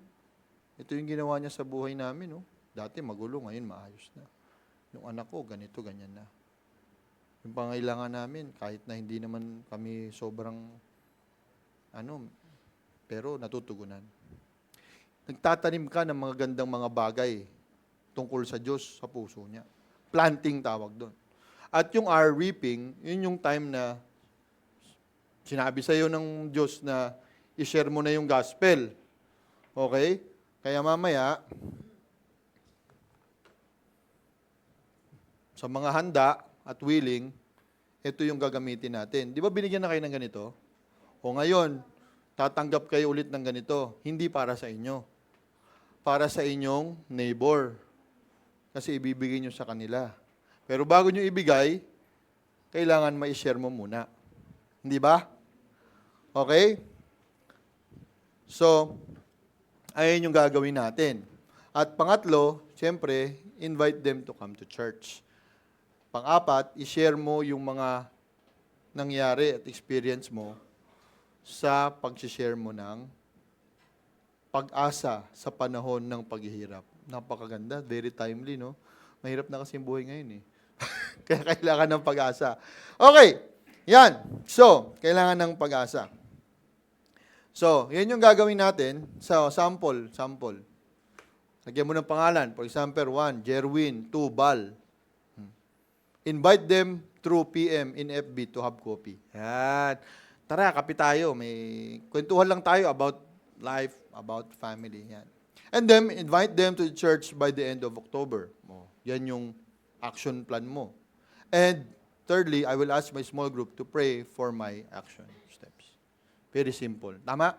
ito yung ginawa niya sa buhay namin. No? Dati magulo, ngayon maayos na. Yung anak ko, ganito, ganyan na. Yung pangailangan namin, kahit na hindi naman kami sobrang, pero natutugunan. Nagtatanim ka ng mga gandang mga bagay tungkol sa Diyos, sa puso niya. Planting tawag doon. At yung R, reaping, yun yung time na sinabi sa iyo ng Diyos na i-share mo na yung gospel. Okay? Kaya mamaya, sa mga handa at willing, ito yung gagamitin natin. Di ba binigyan na kayo ng ganito? O ngayon, tatanggap kayo ulit ng ganito. Hindi para sa inyo. Para sa inyong neighbor. Kasi ibibigay nyo sa kanila. Pero bago nyo ibigay, kailangan ma-share mo muna. Hindi ba? Okay? So, ayun yung gagawin natin. At pangatlo, siyempre, invite them to come to church. Pang-apat, i-share mo yung mga nangyari at experience mo sa pag-share mo ng pag-asa sa panahon ng paghihirap. Napakaganda, very timely, no? Mahirap na kasi yung buhay ngayon, eh. Kaya kailangan ng pag-asa. Okay, yan. So, kailangan ng pag-asa. So, yan yung gagawin natin sa sample. Lagyan mo ng pangalan. For example, 1, Jerwin. 2, Bal. Invite them through PM in FB to have coffee. Yan. Tara, kape tayo. May kwentuhan lang tayo about life, about family. Yan. And then, invite them to the church by the end of October. Yan yung action plan mo. And thirdly, I will ask my small group to pray for my action steps. Very simple. Tama?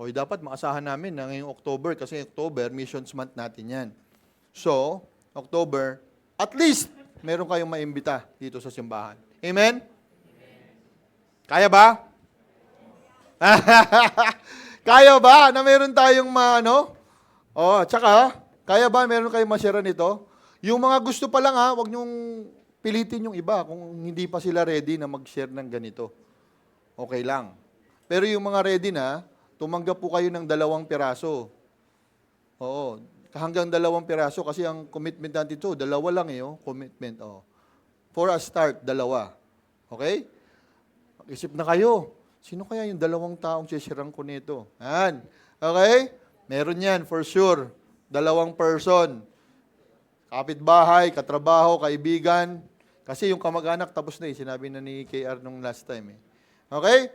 O dapat makasahan namin na ngayong October, kasi October, missions month natin yan. So, October, at least, meron kayong maimbita dito sa simbahan. Amen? Kaya ba? Kaya ba na meron tayong tsaka, kaya ba meron kayong ma-share nito? Yung mga gusto pa lang wag niyong pilitin yung iba kung hindi pa sila ready na mag-share ng ganito. Okay lang. Pero yung mga ready na, tumanggap po kayo ng 2 piraso. Oo, hanggang 2 piraso kasi ang commitment natin ito, 2 lang commitment. For a start, 2. Okay? Mag-isip na kayo. Sino kaya yung 2 taong sisirang ko nito? Yan. Okay? Meron yan, for sure. 2 person. Kapitbahay, katrabaho, kaibigan. Kasi yung kamag-anak tapos na sinabi na ni KR nung last time. Okay?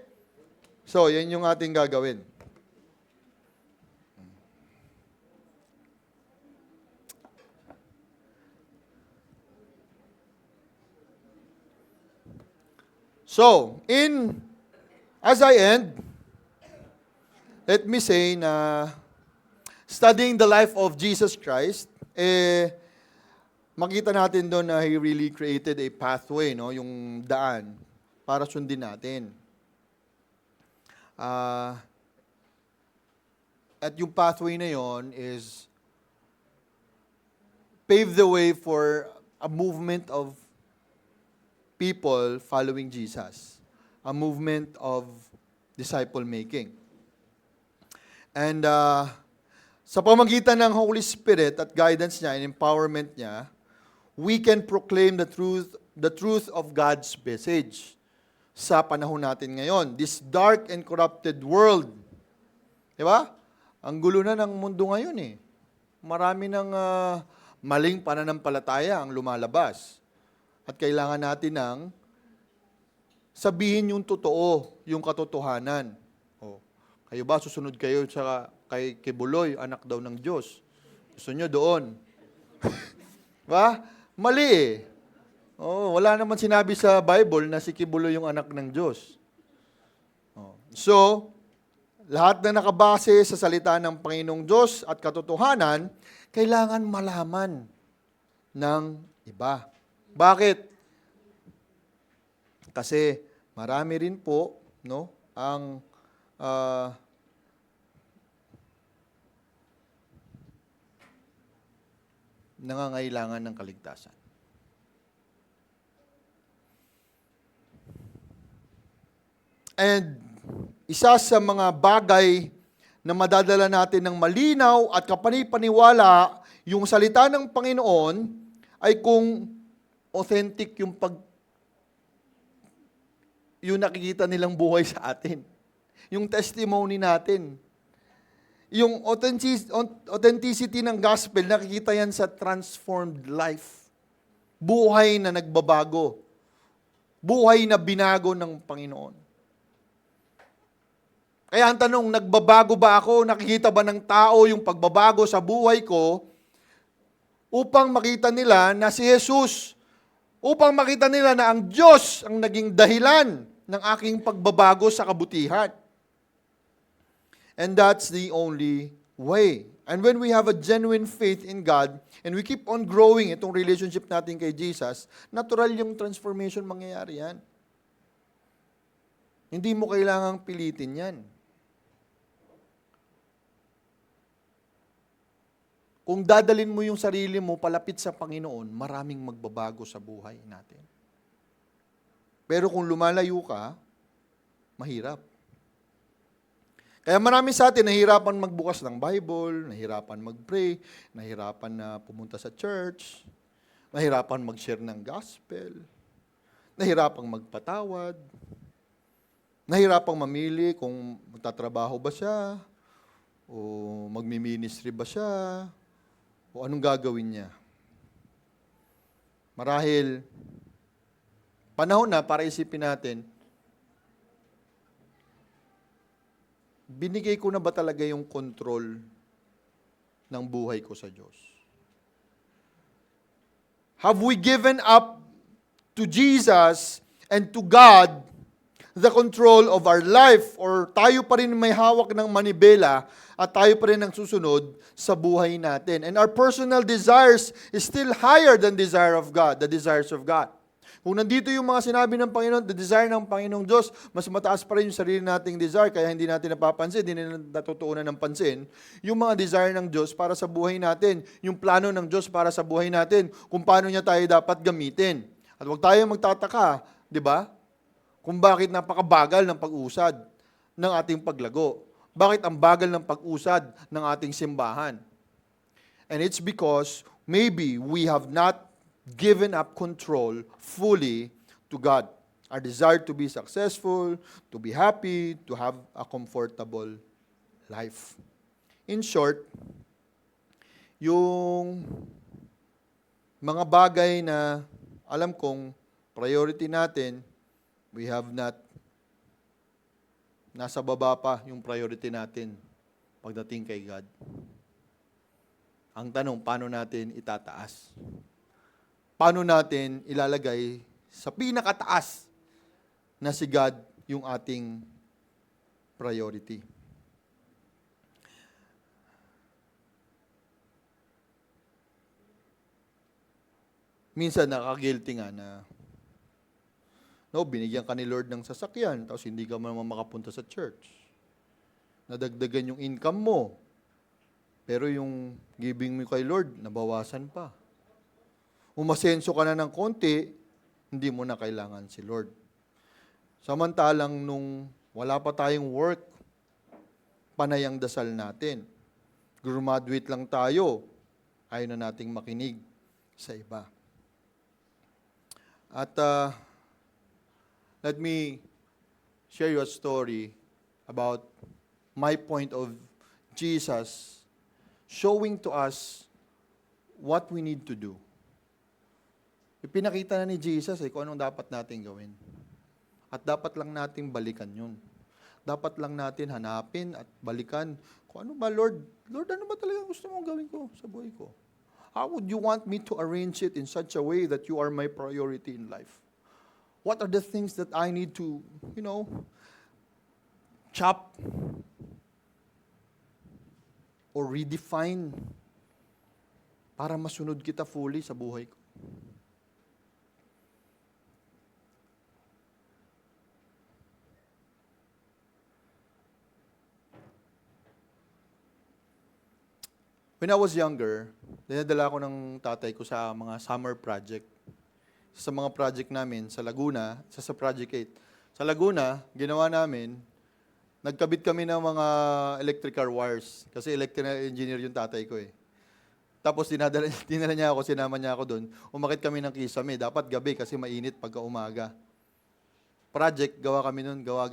So, yan yung ating gagawin. So, as I end, let me say na studying the life of Jesus Christ, makita natin doon na He really created a pathway, yung daan, para sundin natin. At yung pathway na yon is pave the way for a movement of people following Jesus. A movement of disciple-making. And sa pamagitan ng Holy Spirit at guidance niya and empowerment niya, we can proclaim the truth of God's message sa panahon natin ngayon. This dark and corrupted world. Di ba? Ang gulo na ng mundo ngayon eh. Marami ng maling pananampalataya ang lumalabas. At kailangan natin ng sabihin yung totoo, yung katotohanan. O, kayo ba, susunod kayo sa kay Kibuloy, anak daw ng Diyos. Gusto nyo doon. Ba? Mali eh. Oh, wala naman sinabi sa Bible na si Kibuloy yung anak ng Diyos. Oh. So, lahat na nakabase sa salita ng Panginoong Diyos at katotohanan, kailangan malaman ng iba. Bakit? Kasi marami rin po ang nangangailangan ng kaligtasan. And isa sa mga bagay na madadala natin ng malinaw at kapanipaniwala yung salita ng Panginoon ay kung authentic yung nakikita nilang buhay sa atin. Yung testimony natin. Yung authenticity ng gospel, nakikita yan sa transformed life. Buhay na nagbabago. Buhay na binago ng Panginoon. Kaya ang tanong, nagbabago ba ako? Nakikita ba ng tao yung pagbabago sa buhay ko upang makita nila na si Jesus, upang makita nila na ang Diyos ang naging dahilan ng aking pagbabago sa kabutihan. And that's the only way. And when we have a genuine faith in God and we keep on growing itong relationship natin kay Jesus, natural yung transformation mangyayari yan. Hindi mo kailangang pilitin yan. Kung dadalin mo yung sarili mo palapit sa Panginoon, maraming magbabago sa buhay natin. Pero kung lumalayo ka, mahirap. Kaya marami sa atin nahihirapan magbukas ng Bible, nahihirapan mag-pray, nahihirapan na pumunta sa church, nahihirapan mag-share ng gospel, nahihirapan magpatawad, nahihirapan mamili kung magtatrabaho ba siya, o magmi-ministry ba siya, o anong gagawin niya. Marahil, panahon na para isipin natin, binigay ko na ba talaga yung control ng buhay ko sa Diyos? Have we given up to Jesus and to God the control of our life, or tayo pa rin may hawak ng manibela at tayo pa rin ang susunod sa buhay natin? And our personal desires is still higher than desire of God, the desires of God. Kung nandito yung mga sinabi ng Panginoon, the desire ng Panginoong Diyos, mas mataas pa rin yung sarili nating desire, kaya hindi natin napapansin, hindi natin natutuunan ng pansin, yung mga desire ng Diyos para sa buhay natin, yung plano ng Diyos para sa buhay natin, kung paano niya tayo dapat gamitin. At huwag tayo magtataka, di ba? Kung bakit napakabagal ng pag-usad ng ating paglago. Bakit ang bagal ng pag-usad ng ating simbahan? And it's because maybe we have not given up control fully to God. Our desire to be successful, to be happy, to have a comfortable life. In short, yung mga bagay na alam kong priority natin, we have not, nasa baba pa yung priority natin pagdating kay God. Ang tanong, paano natin itataas? Paano natin ilalagay sa pinakataas na si God yung ating priority? Minsan nakaka-guilty nga na binigyan ka ni Lord ng sasakyan, tapos hindi ka naman makapunta sa church. Nadagdagan yung income mo, pero yung giving mo kay Lord, nabawasan pa. Umasenso ka na ng konti, hindi mo na kailangan si Lord. Samantalang nung wala pa tayong work, panay ang dasal natin. Graduate lang tayo, ayaw na nating makinig sa iba. At let me share you a story about my point of Jesus showing to us what we need to do. Ipinakita na ni Jesus kung anong dapat natin gawin. At dapat lang nating balikan yun. Dapat lang natin hanapin at balikan kung ano ba, Lord, ano ba talaga gusto mong gawin ko sa buhay ko? How would you want me to arrange it in such a way that you are my priority in life? What are the things that I need to, chop or redefine para masunod kita fully sa buhay ko? When I was younger, dinadala ko ng tatay ko sa mga summer project. Sa mga project namin sa Laguna, sa Project 8. Sa Laguna, ginawa namin, nagkabit kami ng mga electrical wires. Kasi electrical engineer yung tatay ko eh. Tapos dinala niya ako, sinama niya ako doon. Umakit kami ng Kisame. Dapat gabi kasi mainit pagka umaga. Project, gawa kami noon. Gawa.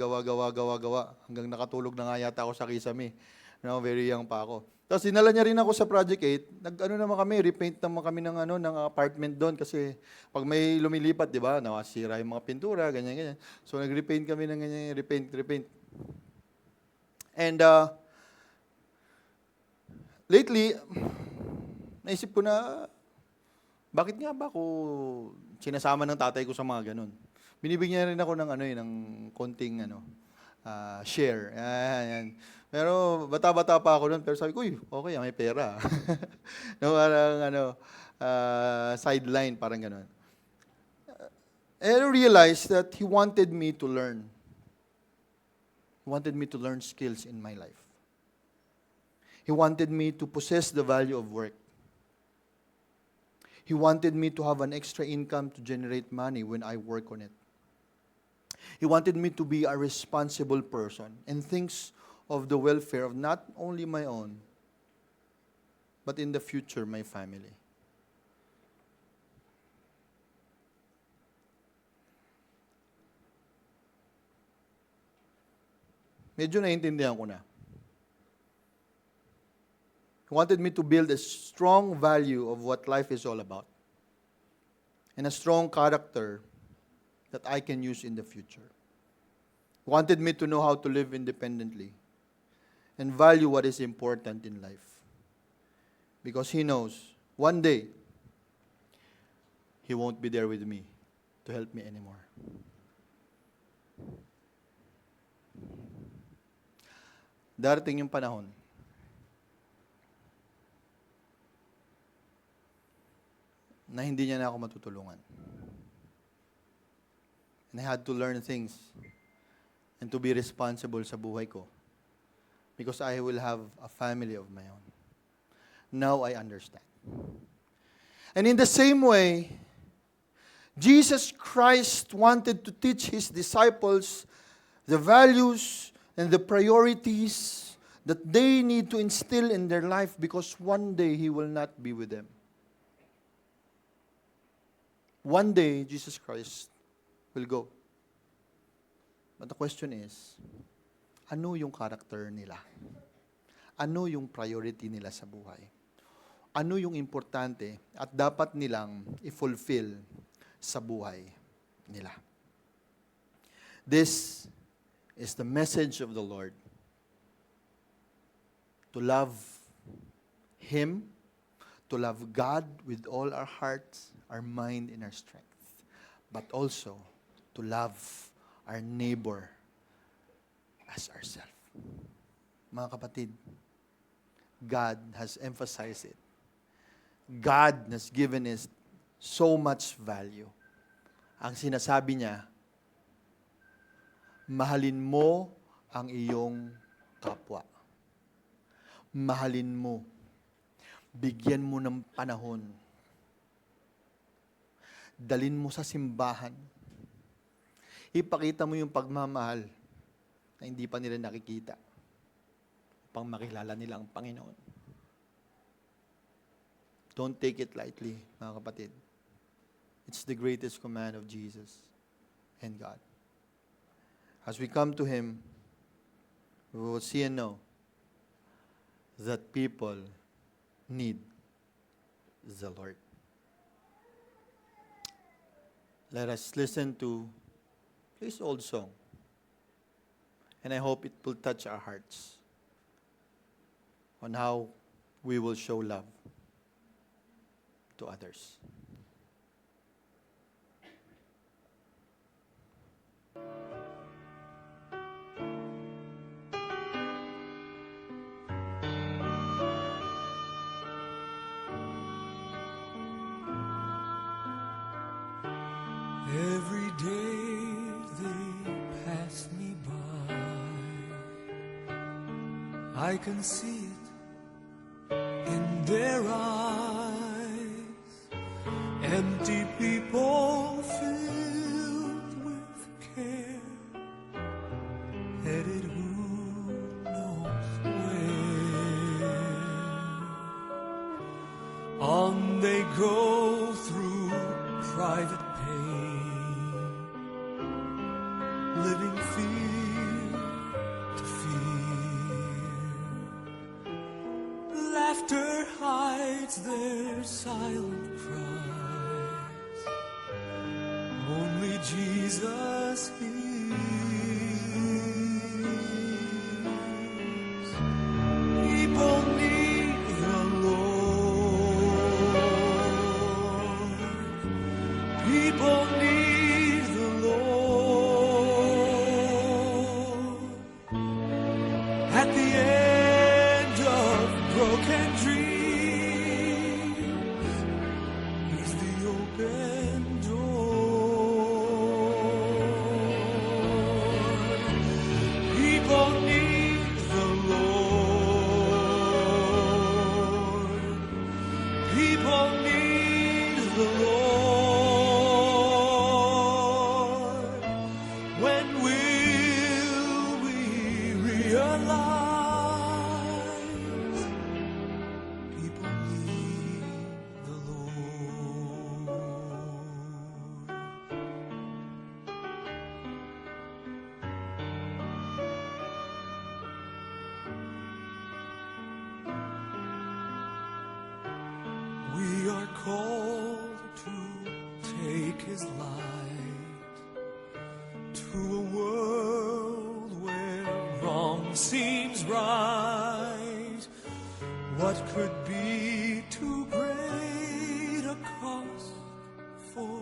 Hanggang nakatulog na nga yata ako sa Kisame. Very young pa ako. Tapos dinala niya rin ako sa Project 8. Repaint naman kami ng apartment doon kasi pag may lumilipat, 'di ba? Nawasira yung mga pintura, ganyan. So nag-repaint kami ng ganyan, repaint. And lately, naisip ko na bakit nga ba ako sinasama ng tatay ko sa mga ganun? Binibigyan rin ako ng ng konting share. Yan. Pero bata-bata pa ako noon, pero sabi ko, okay, may pera. Parang sideline, parang gano'n. And I realized that he wanted me to learn. He wanted me to learn skills in my life. He wanted me to possess the value of work. He wanted me to have an extra income to generate money when I work on it. He wanted me to be a responsible person and thinks of the welfare of not only my own, but in the future, my family. Medyo naiintindihan ko na. He wanted me to build a strong value of what life is all about and a strong character that I can use in the future. He wanted me to know how to live independently and value what is important in life. Because he knows one day he won't be there with me to help me anymore. Darating yung panahon na hindi niya na ako matutulungan. And I had to learn things and to be responsible sa buhay ko. Because I will have a family of my own. Now I understand. And in the same way, Jesus Christ wanted to teach His disciples the values and the priorities that they need to instill in their life because one day He will not be with them. One day, Jesus Christ will go. But the question is, ano yung character nila? Ano yung priority nila sa buhay? Ano yung importante at dapat nilang i-fulfill sa buhay nila? This is the message of the Lord. To love Him, to love God with all our hearts, our mind, and our strength. But also, to love our neighbor as ourselves. Mga kapatid, God has emphasized it. God has given us so much value. Ang sinasabi niya, mahalin mo ang iyong kapwa. Mahalin mo. Bigyan mo ng panahon. Dalin mo sa simbahan. Ipakita mo yung pagmamahal na hindi pa nila nakikita upang makilala nila ang Panginoon. Don't take it lightly, mga kapatid. It's the greatest command of Jesus and God. as we come to Him, we will see and know that people need the Lord. Let us listen to this old song, and I hope it will touch our hearts on how we will show love to others. Every day they pass me by, I can see it in their eyes. Empty people filled with care, headed who knows where. On they go through private pain, living fear to fear. Laughter hides their silent cries. Only Jesus hears. People need the Lord. People need the Lord. At the end of broken dreams, He's the open door. People need the Lord. People need the Lord. When will we realize people need the Lord? We are called to take His light to a world where wrong seems right. What could be too great a cost for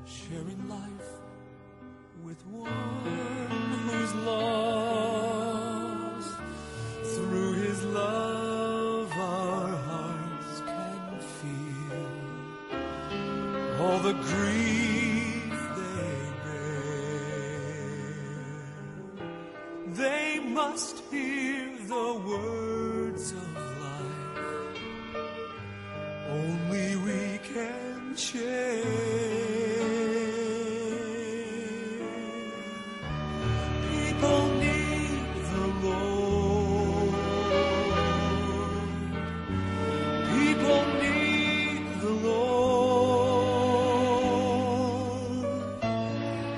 sharing life with one who's lost? Through His love our hearts can feel all the grief they bear. They must hear the words of life only we can share. People need the Lord. People need the Lord.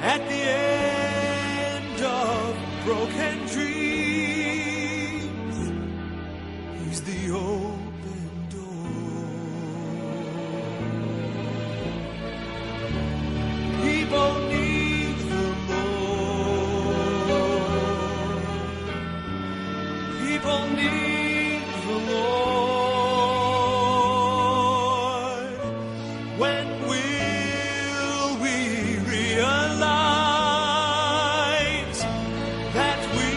At the end of broken dreams, He's the open door. People need the Lord. People need the Lord. When will we realize that we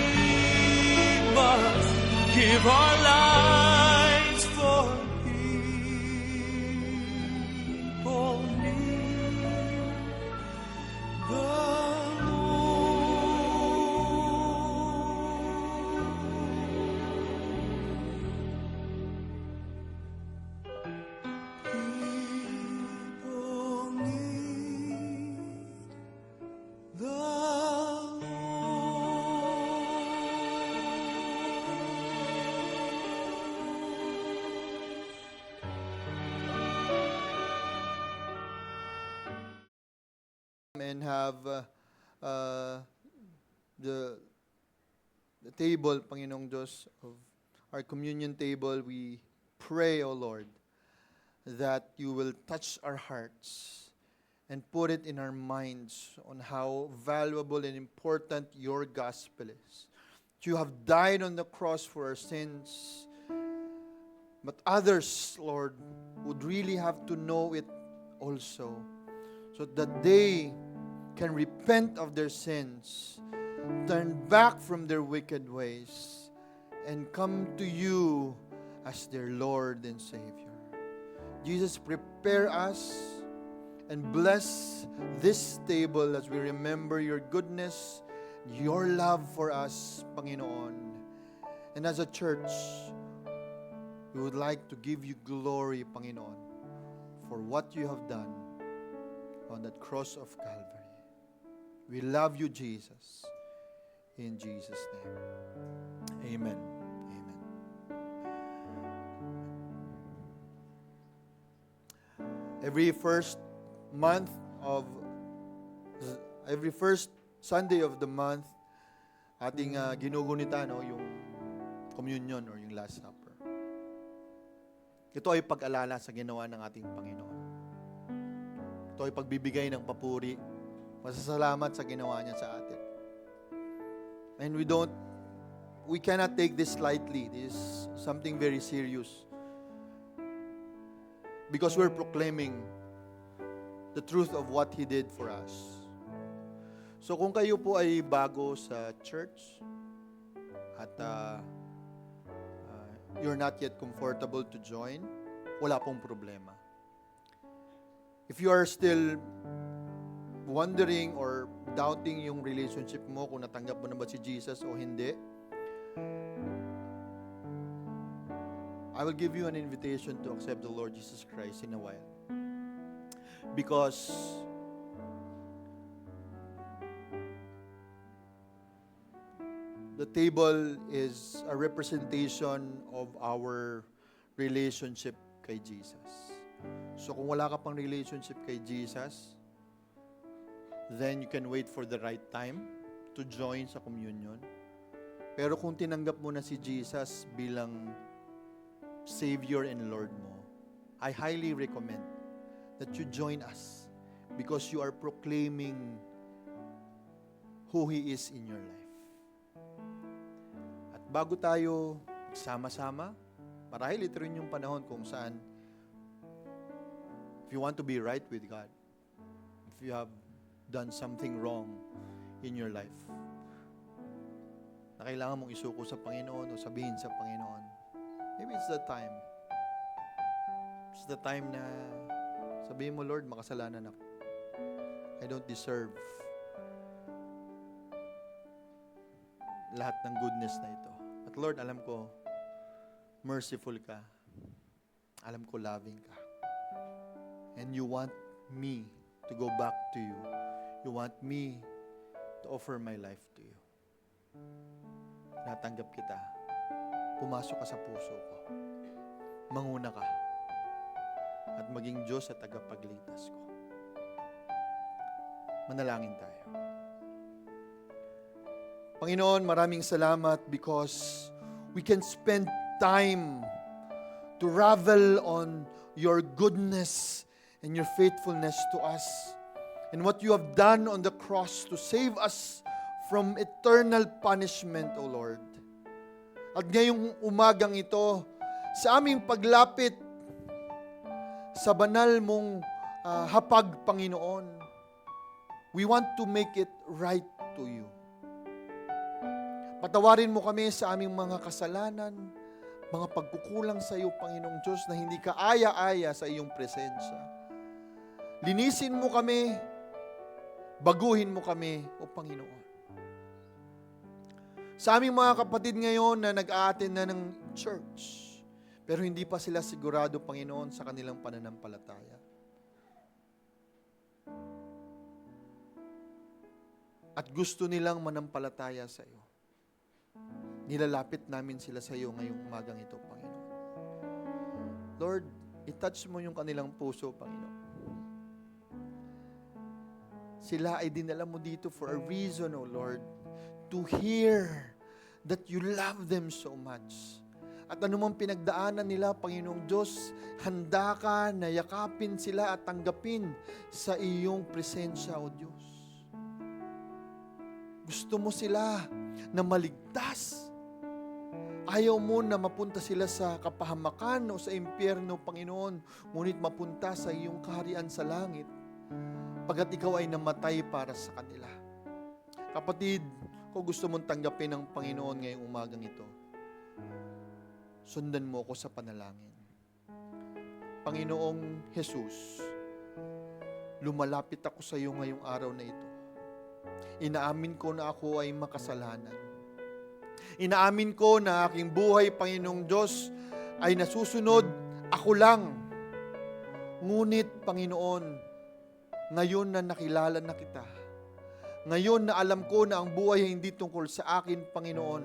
must give our lives for people need the People need the And have the table, Panginoong Diyos, of our communion table, we pray, O Lord, that you will touch our hearts and put it in our minds on how valuable and important your gospel is. You have died on the cross for our sins, but others, Lord, would really have to know it also, so that they can repent of their sins, turn back from their wicked ways, and come to you as their Lord and Savior. Jesus, prepare us and bless this table as we remember your goodness, your love for us, Panginoon. And as a church, we would like to give you glory, Panginoon, for what you have done on that cross of Calvary. We love you, Jesus. In Jesus' name. Amen. Amen. Every first Sunday of the month, ating ginugunita, no, yung communion or yung Last Supper. Ito ay pag-alala sa ginawa ng ating Panginoon. Ito ay pagbibigay ng papuri, pasasalamat sa ginawa niya sa atin. And we cannot take this lightly. This is something very serious. Because we're proclaiming the truth of what He did for us. So kung kayo po ay bago sa church at you're not yet comfortable to join, wala pong problema. If you are still wondering or doubting yung relationship mo, kung natanggap mo na ba si Jesus o hindi, I will give you an invitation to accept the Lord Jesus Christ in a while. Because the table is a representation of our relationship kay Jesus. So kung wala ka pang relationship kay Jesus, then you can wait for the right time to join sa communion. Pero kung tinanggap mo na si Jesus bilang Savior and Lord mo, I highly recommend that you join us because you are proclaiming who He is in your life. At bago tayo sama-sama, marahil ito rin yung panahon kung saan if you want to be right with God, if you have done something wrong in your life, na kailangan mong isuko sa Panginoon o sabihin sa Panginoon, maybe it's the time. It's the time na sabihin mo, Lord, makasalanan ako. I don't deserve lahat ng goodness na ito. But Lord, alam ko, merciful ka. Alam ko, loving ka. And you want me to go back to you. You want me to offer my life to you. Natanggap kita. Pumasok ka sa puso ko. Manguna ka. At maging Diyos at tagapagligtas ko. Manalangin tayo. Panginoon, maraming salamat because we can spend time to revel on your goodness and your faithfulness to us and what you have done on the cross to save us from eternal punishment, O Lord. At ngayong umagang ito, sa aming paglapit sa banal mong hapag, Panginoon, we want to make it right to you. Patawarin mo kami sa aming mga kasalanan, mga pagkukulang sa iyo, Panginoong Diyos, na hindi ka aya-aya sa iyong presensya. Linisin mo kami, baguhin mo kami, O Panginoon. Sa aming mga kapatid ngayon na nag-a-attend na ng church, pero hindi pa sila sigurado, Panginoon, sa kanilang pananampalataya. At gusto nilang manampalataya sa iyo. Nilalapit namin sila sa iyo ngayong umagang ito, Panginoon. Lord, itouch mo yung kanilang puso, Panginoon. Sila ay dinala mo dito for a reason, O Lord, to hear that you love them so much. At anumang pinagdaanan nila, Panginoong Diyos, handa ka na yakapin sila at tanggapin sa iyong presensya, O Diyos. Gusto mo sila na maligtas. Ayaw mo na mapunta sila sa kapahamakan o sa impyerno, Panginoon, ngunit mapunta sa iyong kaharian sa langit, pagkat ikaw ay namatay para sa kanila. Kapatid, kung gusto mong tanggapin ng Panginoon ngayong umagang ito, sundan mo ako sa panalangin. Panginoong Jesus, lumalapit ako sa iyo ngayong araw na ito. Inaamin ko na ako ay makasalanan. Inaamin ko na aking buhay, Panginoong Diyos, ay nasusunod ako lang. Ngunit, Panginoon, ngayon na nakilala na kita, ngayon na alam ko na ang buhay ay hindi tungkol sa akin, Panginoon,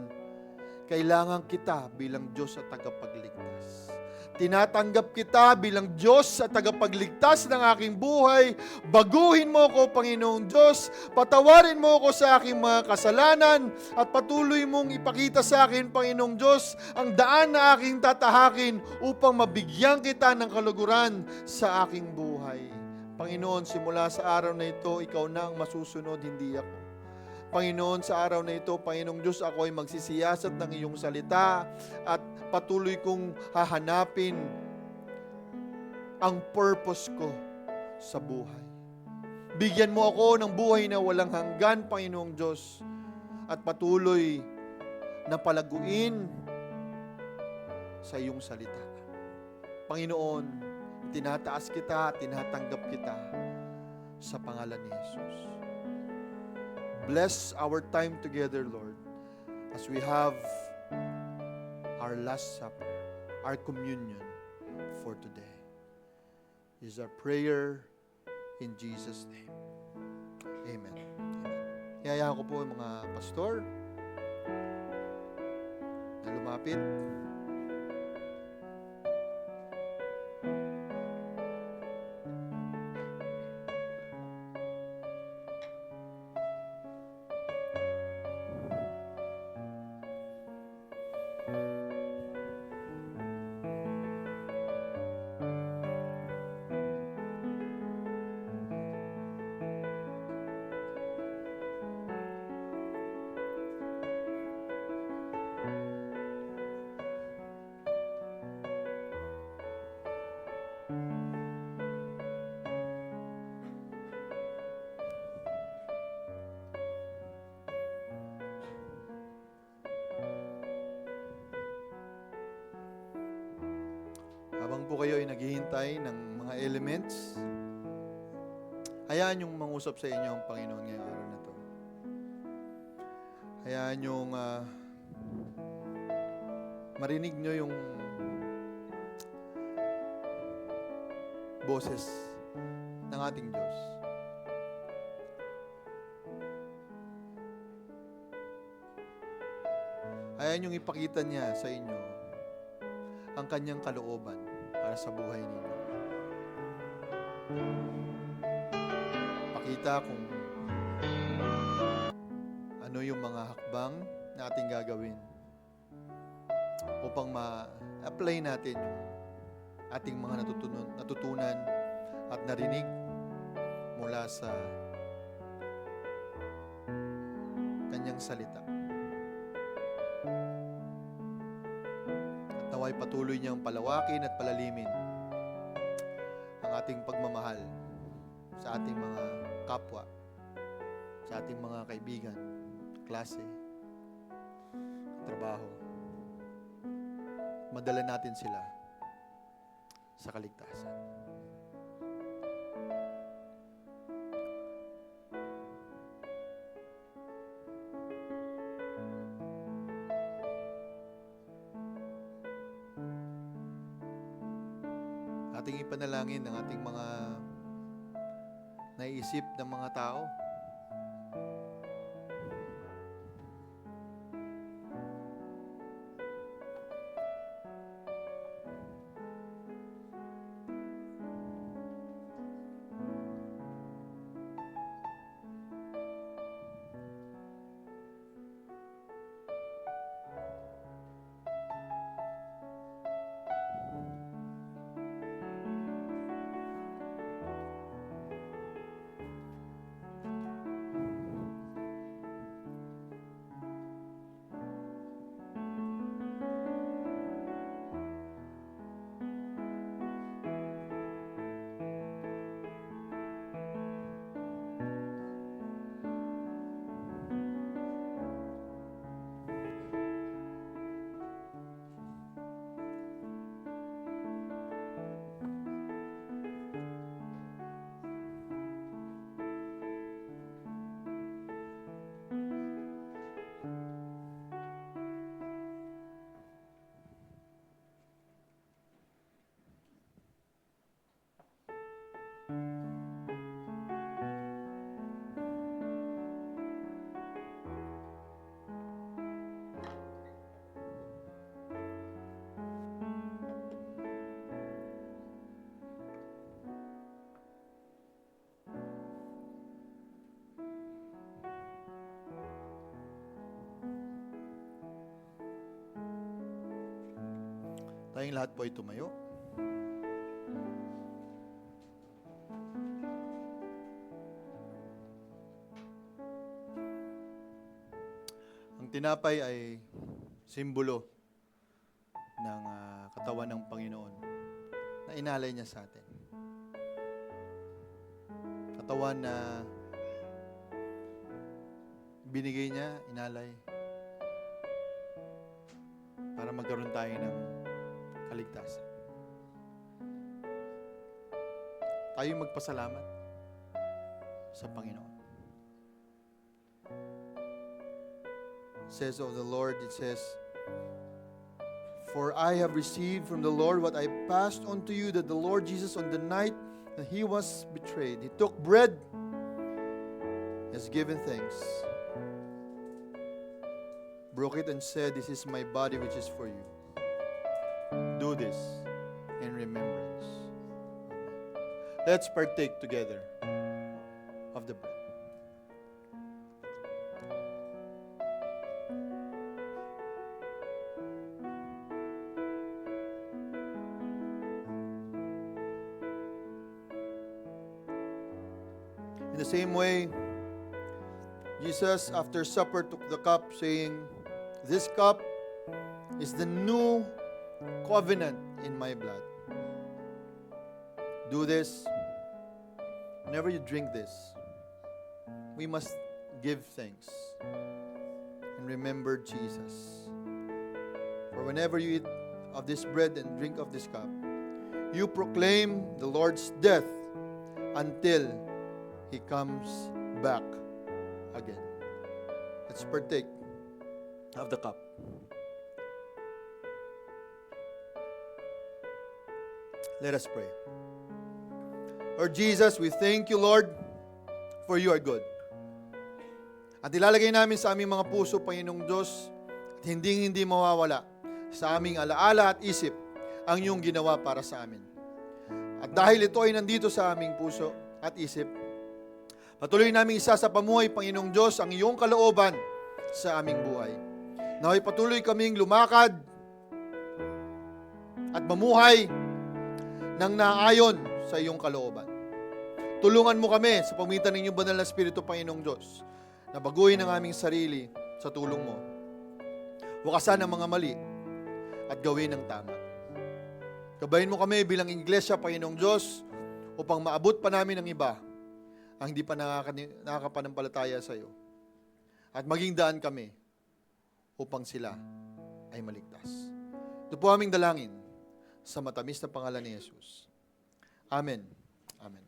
kailangan kita bilang Diyos at tagapagligtas. Tinatanggap kita bilang Diyos at tagapagligtas ng aking buhay. Baguhin mo ako, Panginoong Diyos. Patawarin mo ako sa aking mga kasalanan at patuloy mong ipakita sa akin, Panginoong Diyos, ang daan na aking tatahakin upang mabigyan kita ng kaluguran sa aking buhay. Panginoon, simula sa araw na ito, ikaw na ang masusunod, hindi ako. Panginoon, sa araw na ito, Panginoong Diyos, ako ay magsisiyasat ng iyong salita at patuloy kong hahanapin ang purpose ko sa buhay. Bigyan mo ako ng buhay na walang hanggan, Panginoong Diyos, at patuloy na palaguin sa iyong salita. Panginoon, tinataas kita, tinatanggap kita sa pangalan ni Jesus. Bless our time together, Lord, as we have our last supper, our communion for today. Is our prayer in Jesus' name. Amen. Amen. Iyayahan ko po yung mga pastor na lumapit. Habang po kayo ay naghihintay ng mga elements, hayaan yung mangusap sa inyo ang Panginoon ngayong araw na to. Hayaan yung marinig nyo yung boses ng ating Diyos. Hayaan yung ipakita niya sa inyo ang kanyang kalooban para sa buhay ninyo. Pakita kung ano yung mga hakbang na ating gagawin upang ma-apply natin yung ating mga natutunan at narinig mula sa kanyang salita. Naway patuloy niyang palawakin at palalimin ang ating pagmamahal sa ating mga kapwa, sa ating mga kaibigan, klase, trabaho. Madala natin sila sa kaligtasan. Ating ipanalangin ang ating mga naiisip ng mga tao. Tayong lahat po ay tumayo. Ang tinapay ay simbolo ng katawan ng Panginoon na inalay niya sa atin. Katawan na binigay niya, inalay, para magkaroon tayo ng kaligtasan. Tayo magpasalamat sa Panginoon. It says of the Lord, it says, "For I have received from the Lord what I passed on to you, that the Lord Jesus on the night that he was betrayed, he took bread, has given thanks, broke it and said, this is my body which is for you. Do this in remembrance of me." Let's partake together of the bread. In the same way, Jesus, after supper, took the cup, saying, "This cup is the new covenant in my blood. Do this. Whenever you drink this, we must give thanks and remember Jesus. For whenever you eat of this bread and drink of this cup, you proclaim the Lord's death until He comes back again." Let's partake of the cup. Let us pray. Lord Jesus, we thank you, Lord, for you are good. At ilalagay namin sa aming mga puso, Panginoong Diyos, at hindi mawawala sa aming alaala at isip ang iyong ginawa para sa amin. At dahil ito ay nandito sa aming puso at isip, patuloy namin isa sa pamuhay, Panginoong Diyos, ang iyong kalooban sa aming buhay. Naway patuloy kaming lumakad at mamuhay ng naayon sa iyong kalooban. Tulungan mo kami sa pamitan ng iyong banal na Espiritu, Panginoong Diyos, na baguhin ang aming sarili sa tulong mo. Wakasan ang mga mali at gawin ang tama. Gabayin mo kami bilang iglesia, Panginoong Diyos, upang maabot pa namin ang iba ang hindi pa nakakapanampalataya sa iyo. At maging daan kami upang sila ay maligtas. Ito po aming dalangin sa matamis na pangalan ni Jesus. Amen. Amen.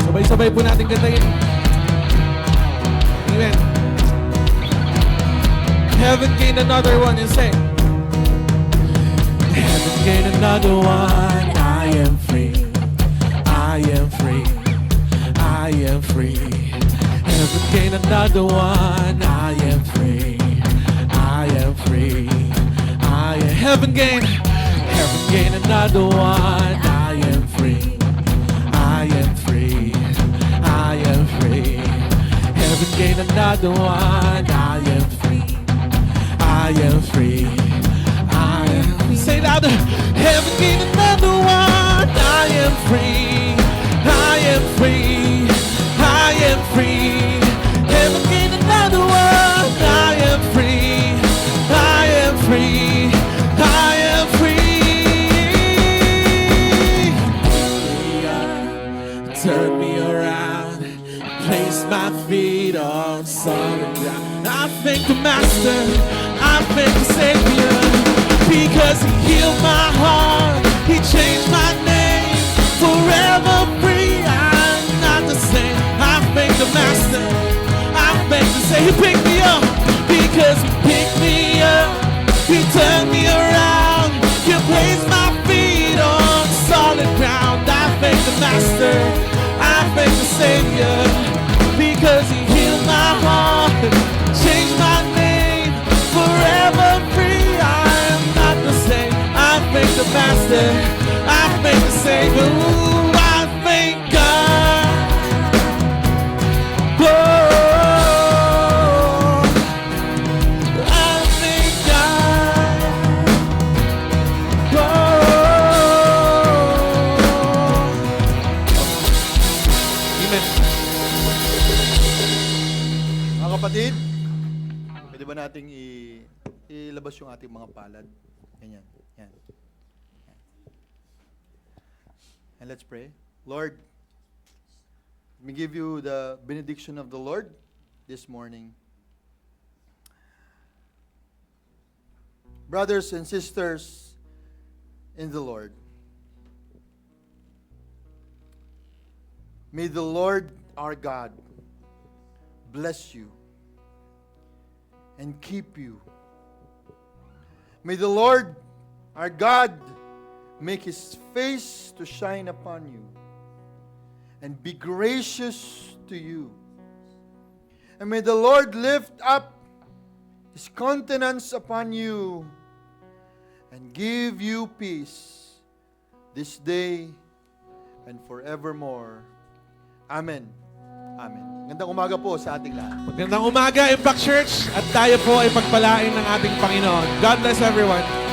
Sabay-sabay po natin kantahin. Amen. Heaven gained another one and say, heaven gained another one. I am free. I am free. I am free. Heaven gained another one. I am free. I am free. Heaven gained another one. I am free. I am free. I am free. Heaven gained another one. I am free. I am free. I am free. Say louder. Heaven gained another one. I am free. I am free. I am free. Heaven gained another one. I am free. I am free. I am free. Turn me around, place my feet on solid ground. I thank the Master, I thank the Savior, because He healed my heart, He changed my name, forever free. I'm not the same. I thank the Master, I thank the Savior. He picked me up, because He picked me up. He turned me around, He placed my feet on solid ground. I thank the Master, I thank the Savior, because He healed my heart, changed my name, forever Master. I've made the Savior. Ooh, I thank God. Whoa, I thank God. Whoa. Amen. Mga kapatid, pwede ba nating ilabas yung ating mga palad? Ganyan. Yan. And let's pray. Lord, let me give you the benediction of the Lord this morning. Brothers and sisters in the Lord, may the Lord our God bless you and keep you. May the Lord our God make His face to shine upon you and be gracious to you. And may the Lord lift up His countenance upon you and give you peace this day and forevermore. Amen. Amen. Gandang umaga po sa ating lahat. Magandang umaga, Impact Church. At tayo po ay pagpalain ng ating Panginoon. God bless everyone.